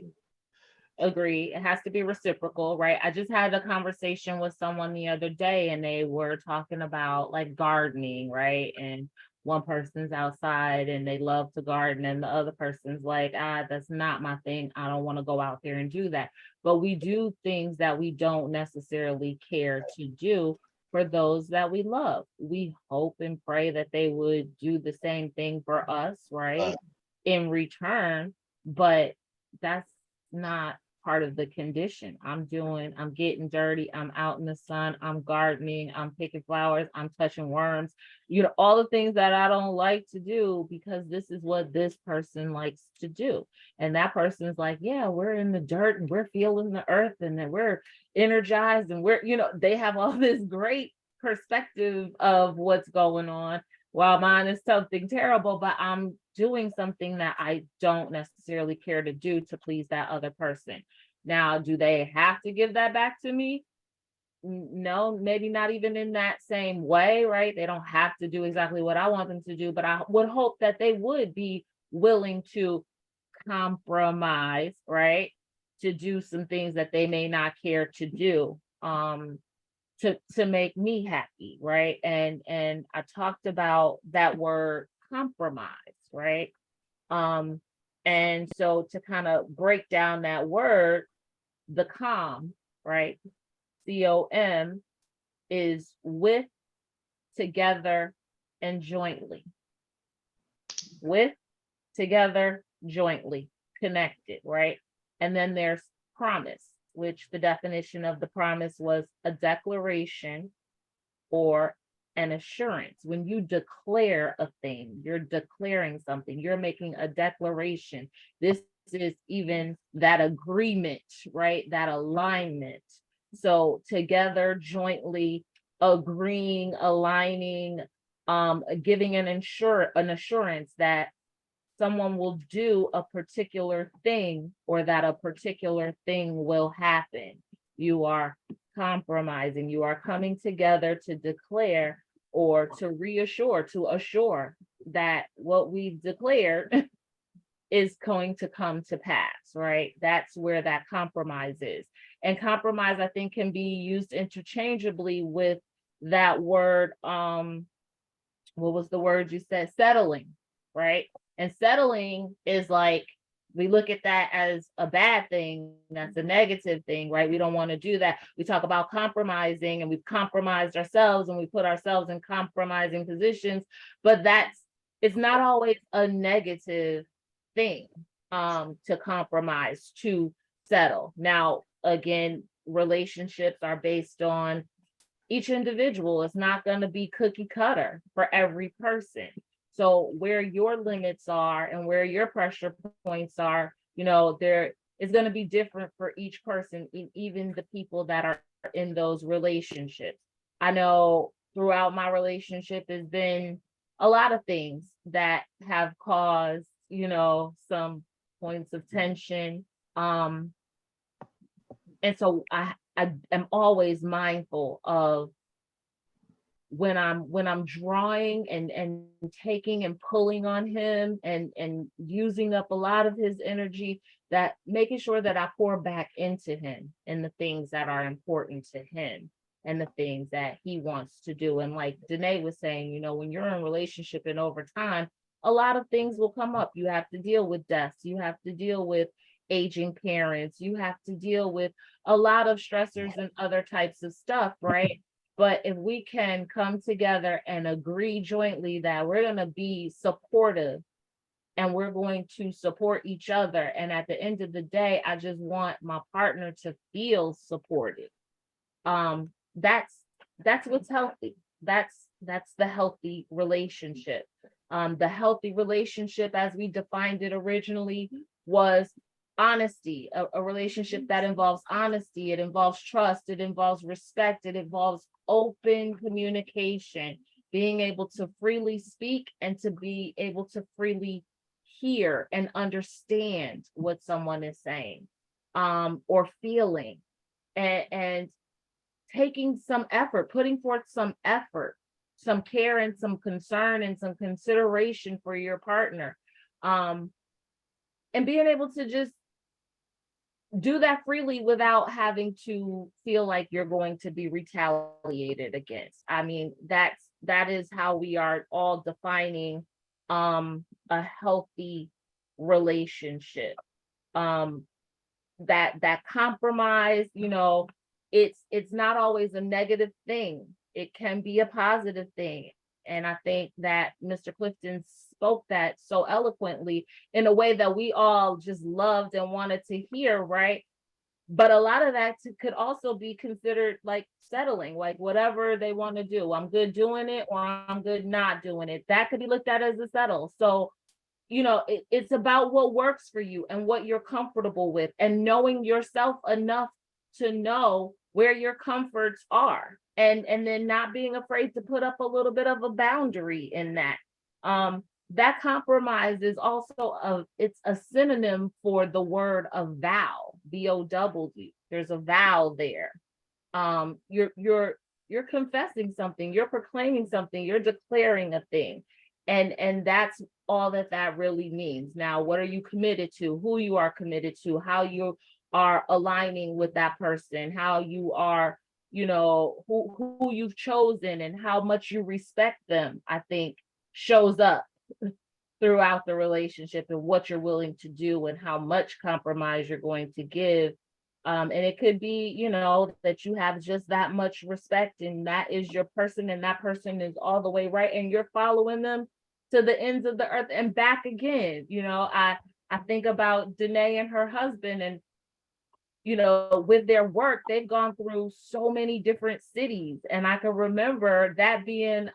Agree. It has to be reciprocal, right? I just had a conversation with someone the other day and they were talking about like gardening, right? And one person's outside and they love to garden, and the other person's like, that's not my thing. I don't want to go out there and do that. But we do things that we don't necessarily care to do for those that we love. We hope and pray that they would do the same thing for us, right? In return, but that's not part of the condition. I'm getting dirty, I'm out in the sun, I'm gardening, I'm picking flowers, I'm touching worms, all the things that I don't like to do because this is what this person likes to do. And that person's like, yeah, we're in the dirt and we're feeling the earth and then we're energized and they have all this great perspective of what's going on, while mine is something terrible, but I'm doing something that I don't necessarily care to do to please that other person. Now, do they have to give that back to me? No, maybe not even in that same way, right? They don't have to do exactly what I want them to do, but I would hope that they would be willing to compromise, right? To do some things that they may not care to do. To make me happy, right? And I talked about that word compromise, right? And so to kind of break down that word, the com, right? COM is with, together, and jointly. With, together, jointly, connected, right? And then there's promise, which the definition of the promise was a declaration or an assurance. When you declare a thing, you're declaring something, you're making a declaration. This is even that agreement, right? That alignment. So together, jointly, agreeing, aligning, giving an assurance that someone will do a particular thing or that a particular thing will happen. You are compromising, you are coming together to declare or to reassure, to assure that what we've declared is going to come to pass, right? That's where that compromise is. And compromise, I think, can be used interchangeably with that word, what was the word you said? Settling, right? And settling is like, we look at that as a bad thing. That's a negative thing, right? We don't want to do that. We talk about compromising and we've compromised ourselves and we put ourselves in compromising positions, but it's not always a negative thing to compromise, to settle. Now, again, relationships are based on each individual. Is not going to be cookie cutter for every person. So where your limits are and where your pressure points are, there is going to be different for each person, even the people that are in those relationships. I know throughout my relationship has been a lot of things that have caused, some points of tension. And so I am always mindful of when I'm drawing and taking and pulling on him and using up a lot of his energy, that making sure that I pour back into him and the things that are important to him and the things that he wants to do. And like Danae was saying, when you're in a relationship and over time, a lot of things will come up. You have to deal with deaths. You have to deal with aging parents. You have to deal with a lot of stressors and other types of stuff, right? But if we can come together and agree jointly that we're going to be supportive and we're going to support each other. And at the end of the day, I just want my partner to feel supported. That's what's healthy. That's the healthy relationship. The healthy relationship, as we defined it originally, was honesty, a relationship that involves honesty, it involves trust, it involves respect, it involves open communication, being able to freely speak and to be able to freely hear and understand what someone is saying, or feeling, and taking some effort, putting forth some effort, some care and some concern and some consideration for your partner, and being able to just do that freely without having to feel like you're going to be retaliated against. I mean, that is how we are all defining a healthy relationship. Um that compromise, it's not always a negative thing. It can be a positive thing. And I think that Mr. Clifton spoke that so eloquently in a way that we all just loved and wanted to hear, right? But a lot of that could also be considered like settling, like whatever they want to do. I'm good doing it or I'm good not doing it. That could be looked at as a settle. So it's about what works for you and what you're comfortable with, and knowing yourself enough to know where your comforts are, and then not being afraid to put up a little bit of a boundary in that. That compromise is also it's a synonym for the word of vow, VOW. There's a vow there. You're confessing something, you're proclaiming something, you're declaring a thing. And that's all that really means. Now, what are you committed to? Who you are committed to? How you are aligning with that person? How you are, who you've chosen and how much you respect them, I think shows up throughout the relationship, and what you're willing to do and how much compromise you're going to give. And it could be, that you have just that much respect and that is your person and that person is all the way right and you're following them to the ends of the earth and back again. I think about Danae and her husband, and with their work, they've gone through so many different cities. And I can remember that being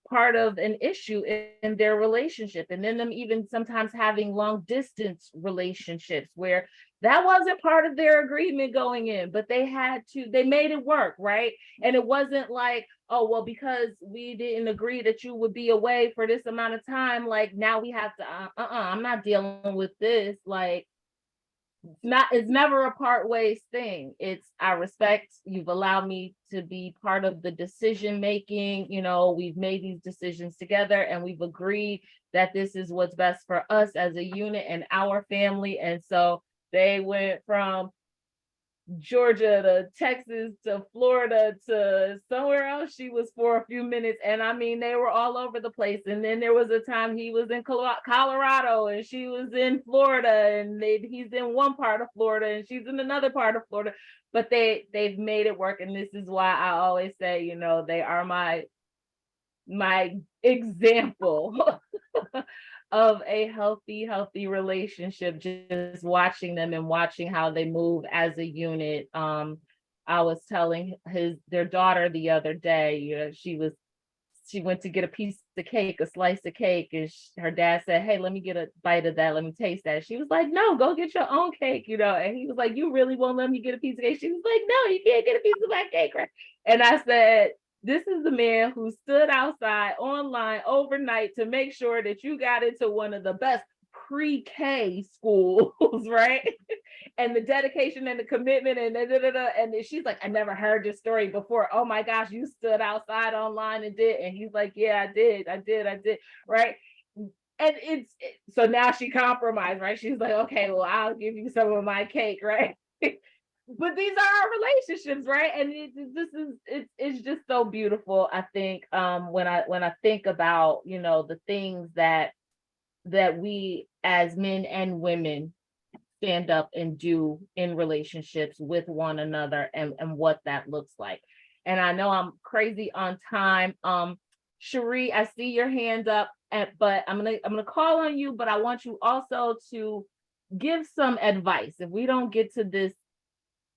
part of an issue in their relationship. And then them even sometimes having long distance relationships where that wasn't part of their agreement going in, but they made it work, right? And it wasn't like, oh, well, because we didn't agree that you would be away for this amount of time, like now we have to, I'm not dealing with this. Like, it's never a part ways thing. It's, I respect you've allowed me to be part of the decision making. We've made these decisions together and we've agreed that this is what's best for us as a unit and our family. And so they went from Georgia to Texas to Florida to somewhere else she was for a few minutes. And I mean, they were all over the place. And then there was a time he was in Colorado and she was in Florida, and he's in one part of Florida and she's in another part of Florida. But they've made it work. And this is why I always say, they are my example of a healthy relationship, just watching them and watching how they move as a unit. I was telling their daughter the other day, she went to get a piece of cake, a slice of cake, and her dad said, hey, let me get a bite of that, let me taste that. She was like, no, go get your own cake, and he was like, you really won't let me get a piece of cake? She was like, no, you can't get a piece of my cake, right? And I said, this is the man who stood outside online overnight to make sure that you got into one of the best pre-K schools, right? And the dedication and the commitment and and she's like, I never heard this story before. Oh my gosh, you stood outside online and did. And he's like, yeah, I did, right? And so now she compromised, right? She's like, okay, well, I'll give you some of my cake, right? But these are our relationships, right? And it's just so beautiful. I think when I think about the things that we as men and women stand up and do in relationships with one another, and what that looks like. And I know I'm crazy on time. Cherie, I see your hand up, but I'm gonna call on you, but I want you also to give some advice. If we don't get to this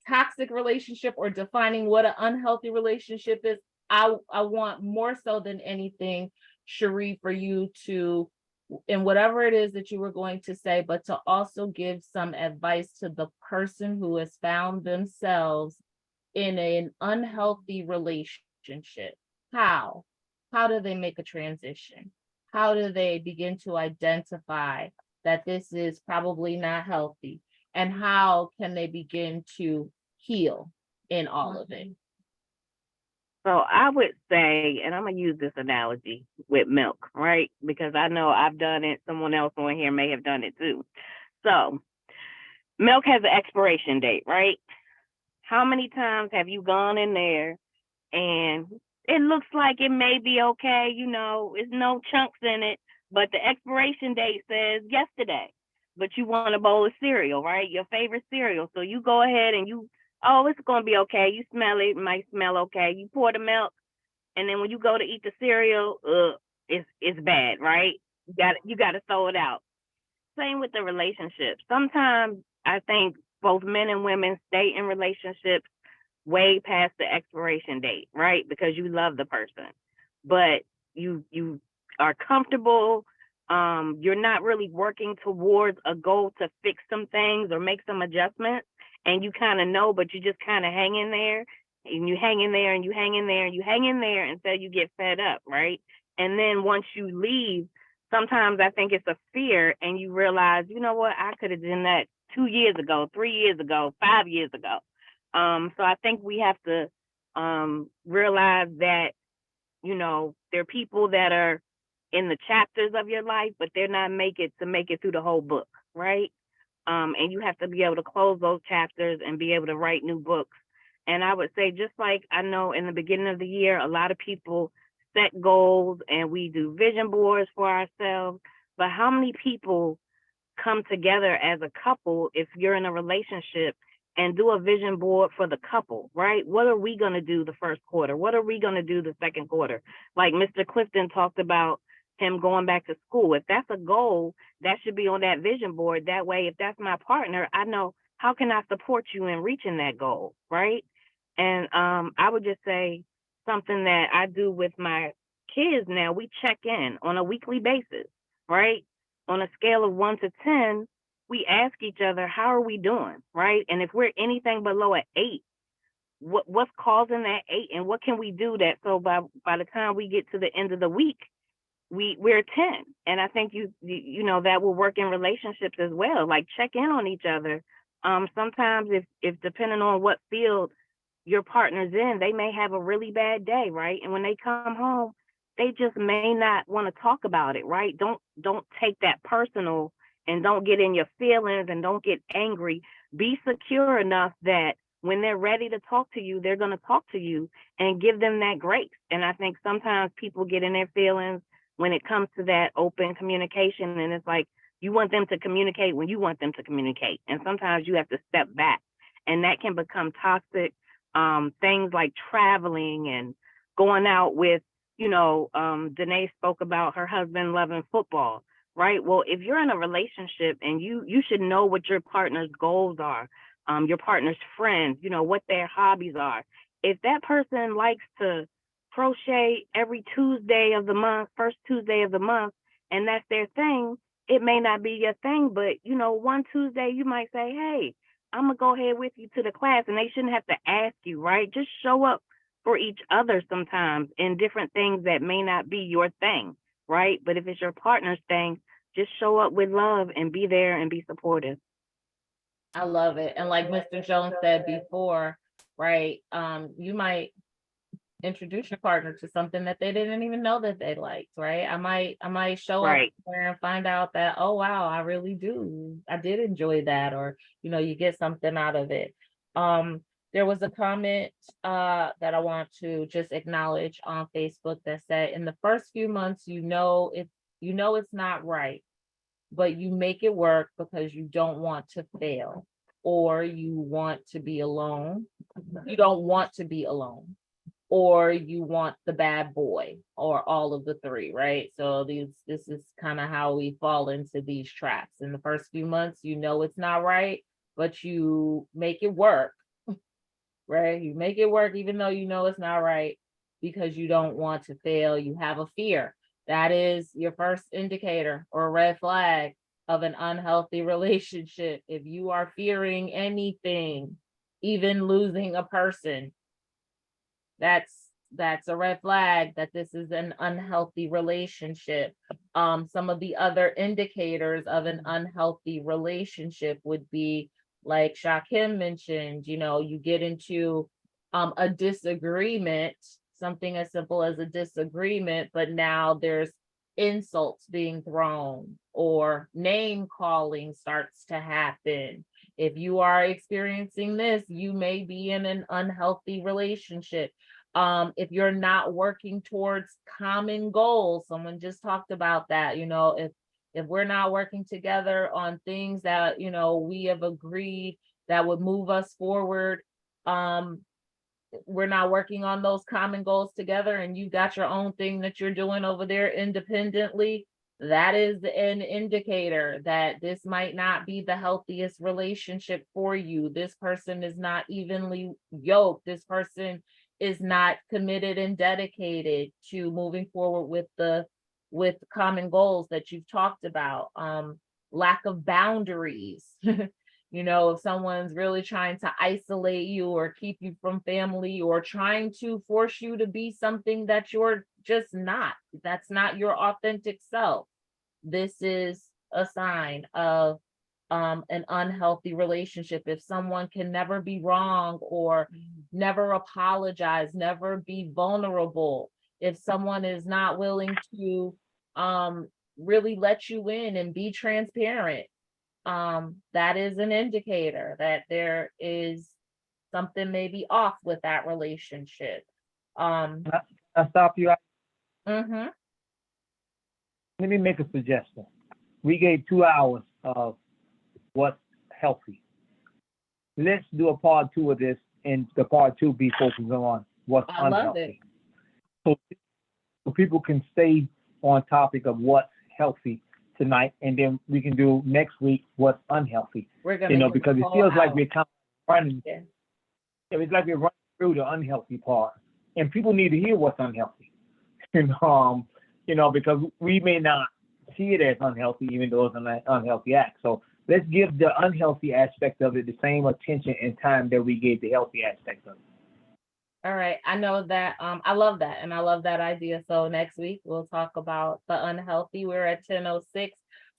toxic relationship or defining what an unhealthy relationship is, I want more so than anything, Cherie, for you to, in whatever it is that you were going to say, but to also give some advice to the person who has found themselves in an unhealthy relationship. How do they make a transition? How do they begin to identify that this is probably not healthy? And how can they begin to heal in all of it? So I would say, and I'm going to use this analogy with milk, right? Because I know I've done it. Someone else on here may have done it too. So milk has an expiration date, right? How many times have you gone in there and it looks like it may be okay, it's no chunks in it, but the expiration date says yesterday. But you want a bowl of cereal, right? Your favorite cereal. So you go ahead and oh, it's gonna be okay. You smell it, might smell okay. You pour the milk, and then when you go to eat the cereal, it's bad, right? You got to throw it out. Same with the relationship. Sometimes I think both men and women stay in relationships way past the expiration date, right? Because you love the person, but you are comfortable. You're not really working towards a goal to fix some things or make some adjustments, and you kind of know, but you just kind of hang in there, and you hang in there, and you hang in there, and you hang in there until you get fed up, right? And then once you leave, sometimes I think it's a fear, and you realize, you know what, I could have done that 2 years ago, 3 years ago, 5 years ago. So I think we have to realize that, there are people that are in the chapters of your life, but they're not make it through the whole book, right? And you have to be able to close those chapters and be able to write new books. And I would say, just like I know in the beginning of the year, a lot of people set goals and we do vision boards for ourselves, but how many people come together as a couple if you're in a relationship and do a vision board for the couple, right? What are we going to do the first quarter? What are we going to do the second quarter? Like Mr. Clifton talked about him going back to school. If that's a goal, that should be on that vision board. That way, if that's my partner, I know how can I support you in reaching that goal, right? And I would just say something that I do with my kids now, we check in on a weekly basis, right? On a scale of 1 to 10, we ask each other, how are we doing, right? And if we're anything below an 8, what's causing that 8, and what can we do that so by the time we get to the end of the week, we're 10. And I think you know that will work in relationships as well. Like, check in on each other. Sometimes if depending on what field your partner's in, they may have a really bad day, right? And when they come home, they just may not want to talk about it, right? Don't take that personal, and don't get in your feelings, and don't get angry. Be secure enough that when they're ready to talk to you, they're going to talk to you, and give them that grace. And I think sometimes people get in their feelings when it comes to that open communication, and it's like you want them to communicate when you want them to communicate. And sometimes you have to step back, and that can become toxic. Things like traveling and going out with, Danae spoke about her husband loving football, right? Well, if you're in a relationship, and you should know what your partner's goals are, your partner's friends, what their hobbies are. If that person likes to crochet every Tuesday of the month, first Tuesday of the month, and that's their thing, it may not be your thing, but one Tuesday you might say, hey, I'm gonna go ahead with you to the class, and they shouldn't have to ask you, right? Just show up for each other sometimes in different things that may not be your thing, right? But if it's your partner's thing, just show up with love and be there and be supportive. I love it. And like Mr. Jones said before, right? You might introduce your partner to something that they didn't even know that they liked, right? I might show up Right. there and find out that, oh wow, I did enjoy that, or you get something out of it. There was a comment that I want to just acknowledge on Facebook that said, in the first few months, it's not right, but you make it work because you don't want to fail, or you want to be alone. You don't want to be alone, or you want the bad boy, or all of the three, right? So this is kind of how we fall into these traps. In the first few months, it's not right, but you make it work, right? You make it work even though it's not right, because you don't want to fail. You have a fear. That is your first indicator or red flag of an unhealthy relationship. If you are fearing anything, even losing a person, that's a red flag that this is an unhealthy relationship. Some of the other indicators of an unhealthy relationship would be, like Shakim mentioned, you get into a disagreement, something as simple as a disagreement, but now there's insults being thrown, or name calling starts to happen. If you are experiencing this, you may be in an unhealthy relationship. If you're not working towards common goals, someone just talked about that, if we're not working together on things that, we have agreed that would move us forward, we're not working on those common goals together, and you got your own thing that you're doing over there independently, that is an indicator that this might not be the healthiest relationship for you. This person is not evenly yoked. This person is not committed and dedicated to moving forward with common goals that you've talked about. Lack of boundaries. If someone's really trying to isolate you or keep you from family or trying to force you to be something that you're just not, that's not your authentic self. This is a sign of an unhealthy relationship. If someone can never be wrong or never apologize, never be vulnerable, if someone is not willing to really let you in and be transparent, that is an indicator that there is something maybe off with that relationship. I'll stop you. Mm-hmm. Let me make a suggestion. We gave 2 hours of what's healthy. Let's do a part 2 of this, and the part 2 be focused on what's I love unhealthy. it. So people can stay on topic of what's healthy tonight, and then we can do next week what's unhealthy. We're gonna Because it feels like we're kind of running. Yeah. It's like we're running through the unhealthy part, and people need to hear what's unhealthy. Because we may not see it as unhealthy, even though it's an unhealthy act. So let's give the unhealthy aspect of it the same attention and time that we gave the healthy aspect of it. All right. I know that I love that, and I love that idea. So next week we'll talk about the unhealthy. We're at 10:06,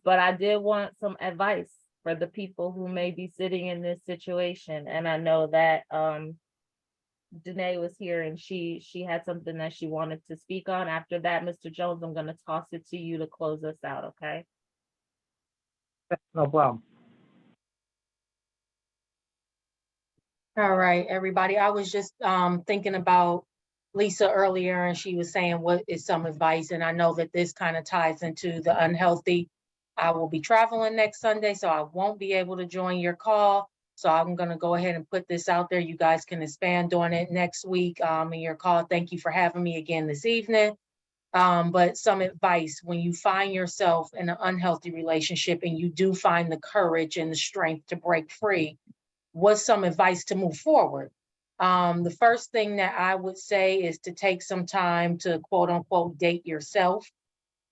but I did want some advice for the people who may be sitting in this situation. And I know that Danae was here and she had something that she wanted to speak on. After that, Mr. Jones, I'm gonna toss it to you to close us out, okay? No problem. All right, everybody. I was just thinking about Lisa earlier, and she was saying what is some advice, and I know that this kind of ties into the unhealthy. I will be traveling next Sunday, so I won't be able to join your call. So I'm going to go ahead and put this out there. You guys can expand on it next week in your call. Thank you for having me again this evening. But some advice when you find yourself in an unhealthy relationship and you do find the courage and the strength to break free, what's some advice to move forward? The first thing that I would say is to take some time to quote unquote date yourself.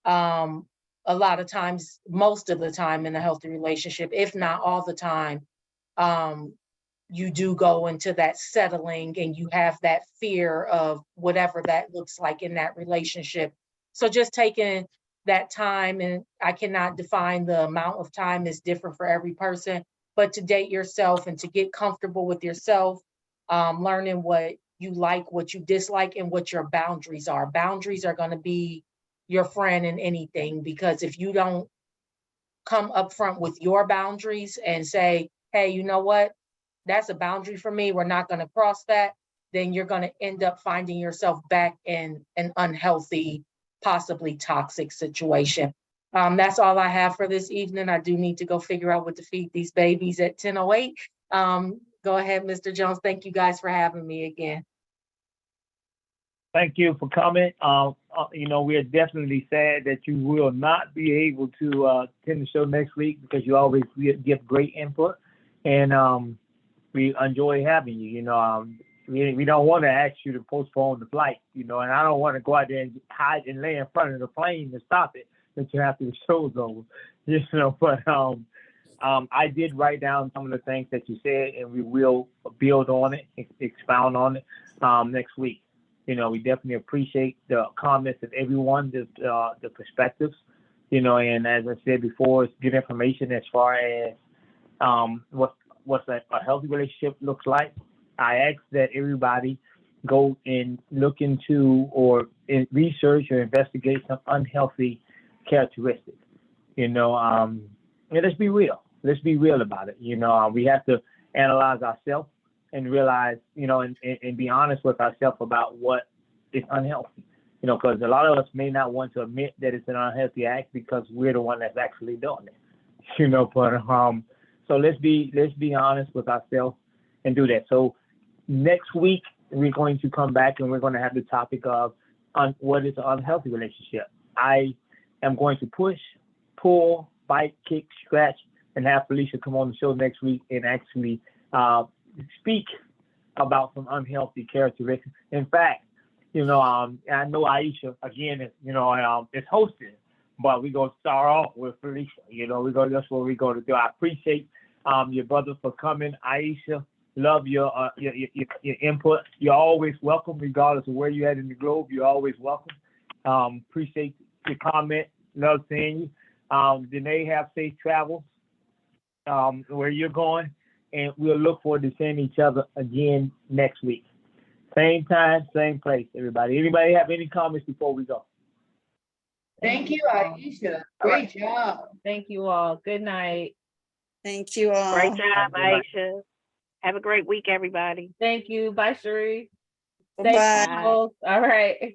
A lot of times, most of the time in a healthy relationship, if not all the time, you do go into that settling and you have that fear of whatever that looks like in that relationship. So just taking that time, and I cannot define the amount of time, is different for every person, but to date yourself and to get comfortable with yourself, learning what you like, what you dislike, and what your boundaries are. Boundaries are going to be your friend in anything, because if you don't come up front with your boundaries and say, hey, you know what, that's a boundary for me, we're not going to cross that, then you're going to end up finding yourself back in an unhealthy, possibly toxic situation. That's all I have for this evening. I do need to go figure out what to feed these babies at 10:08. Go ahead, Mr. Jones. Thank you guys for having me again. Thank you for coming. We're definitely sad that you will not be able to attend the show next week, because you always give great input, and we enjoy having you. We don't want to ask you to postpone the flight, and I don't want to go out there and hide and lay in front of the plane to stop it until after the show's over, But I did write down some of the things that you said, and we will build on it, expound on it next week. We definitely appreciate the comments of everyone, the perspectives, and as I said before, it's good information as far as what's a healthy relationship looks like. I ask that everybody go and look into or research or investigate some unhealthy characteristics. And let's be real. let's be real about it. We have to analyze ourselves and realize, and be honest with ourselves about what is unhealthy. Because a lot of us may not want to admit that it's an unhealthy act because we're the one that's actually doing it. But so let's be honest with ourselves and do that. So next week we're going to come back and we're going to have the topic of what is an unhealthy relationship. I am going to push, pull, bite, kick, scratch, and have Felicia come on the show next week and actually speak about some unhealthy characteristics. In fact, I know Aisha again is hosting, but we're gonna start off with Felicia. That's what we're gonna do. I appreciate your brother for coming, Aisha. Love your input. You're always welcome, regardless of where you're at in the globe. You're always welcome. Appreciate your comment. Love seeing you. Danae, have safe travels where you're going, and we'll look forward to seeing each other again next week. Same time, same place, everybody. Anybody have any comments before we go? Thank you, Aisha. Great job. Thank you all. Good night. Thank you all. Great job, Good night. Aisha. Have a great week, everybody. Thank you. Bye, Sheree. Bye. All right.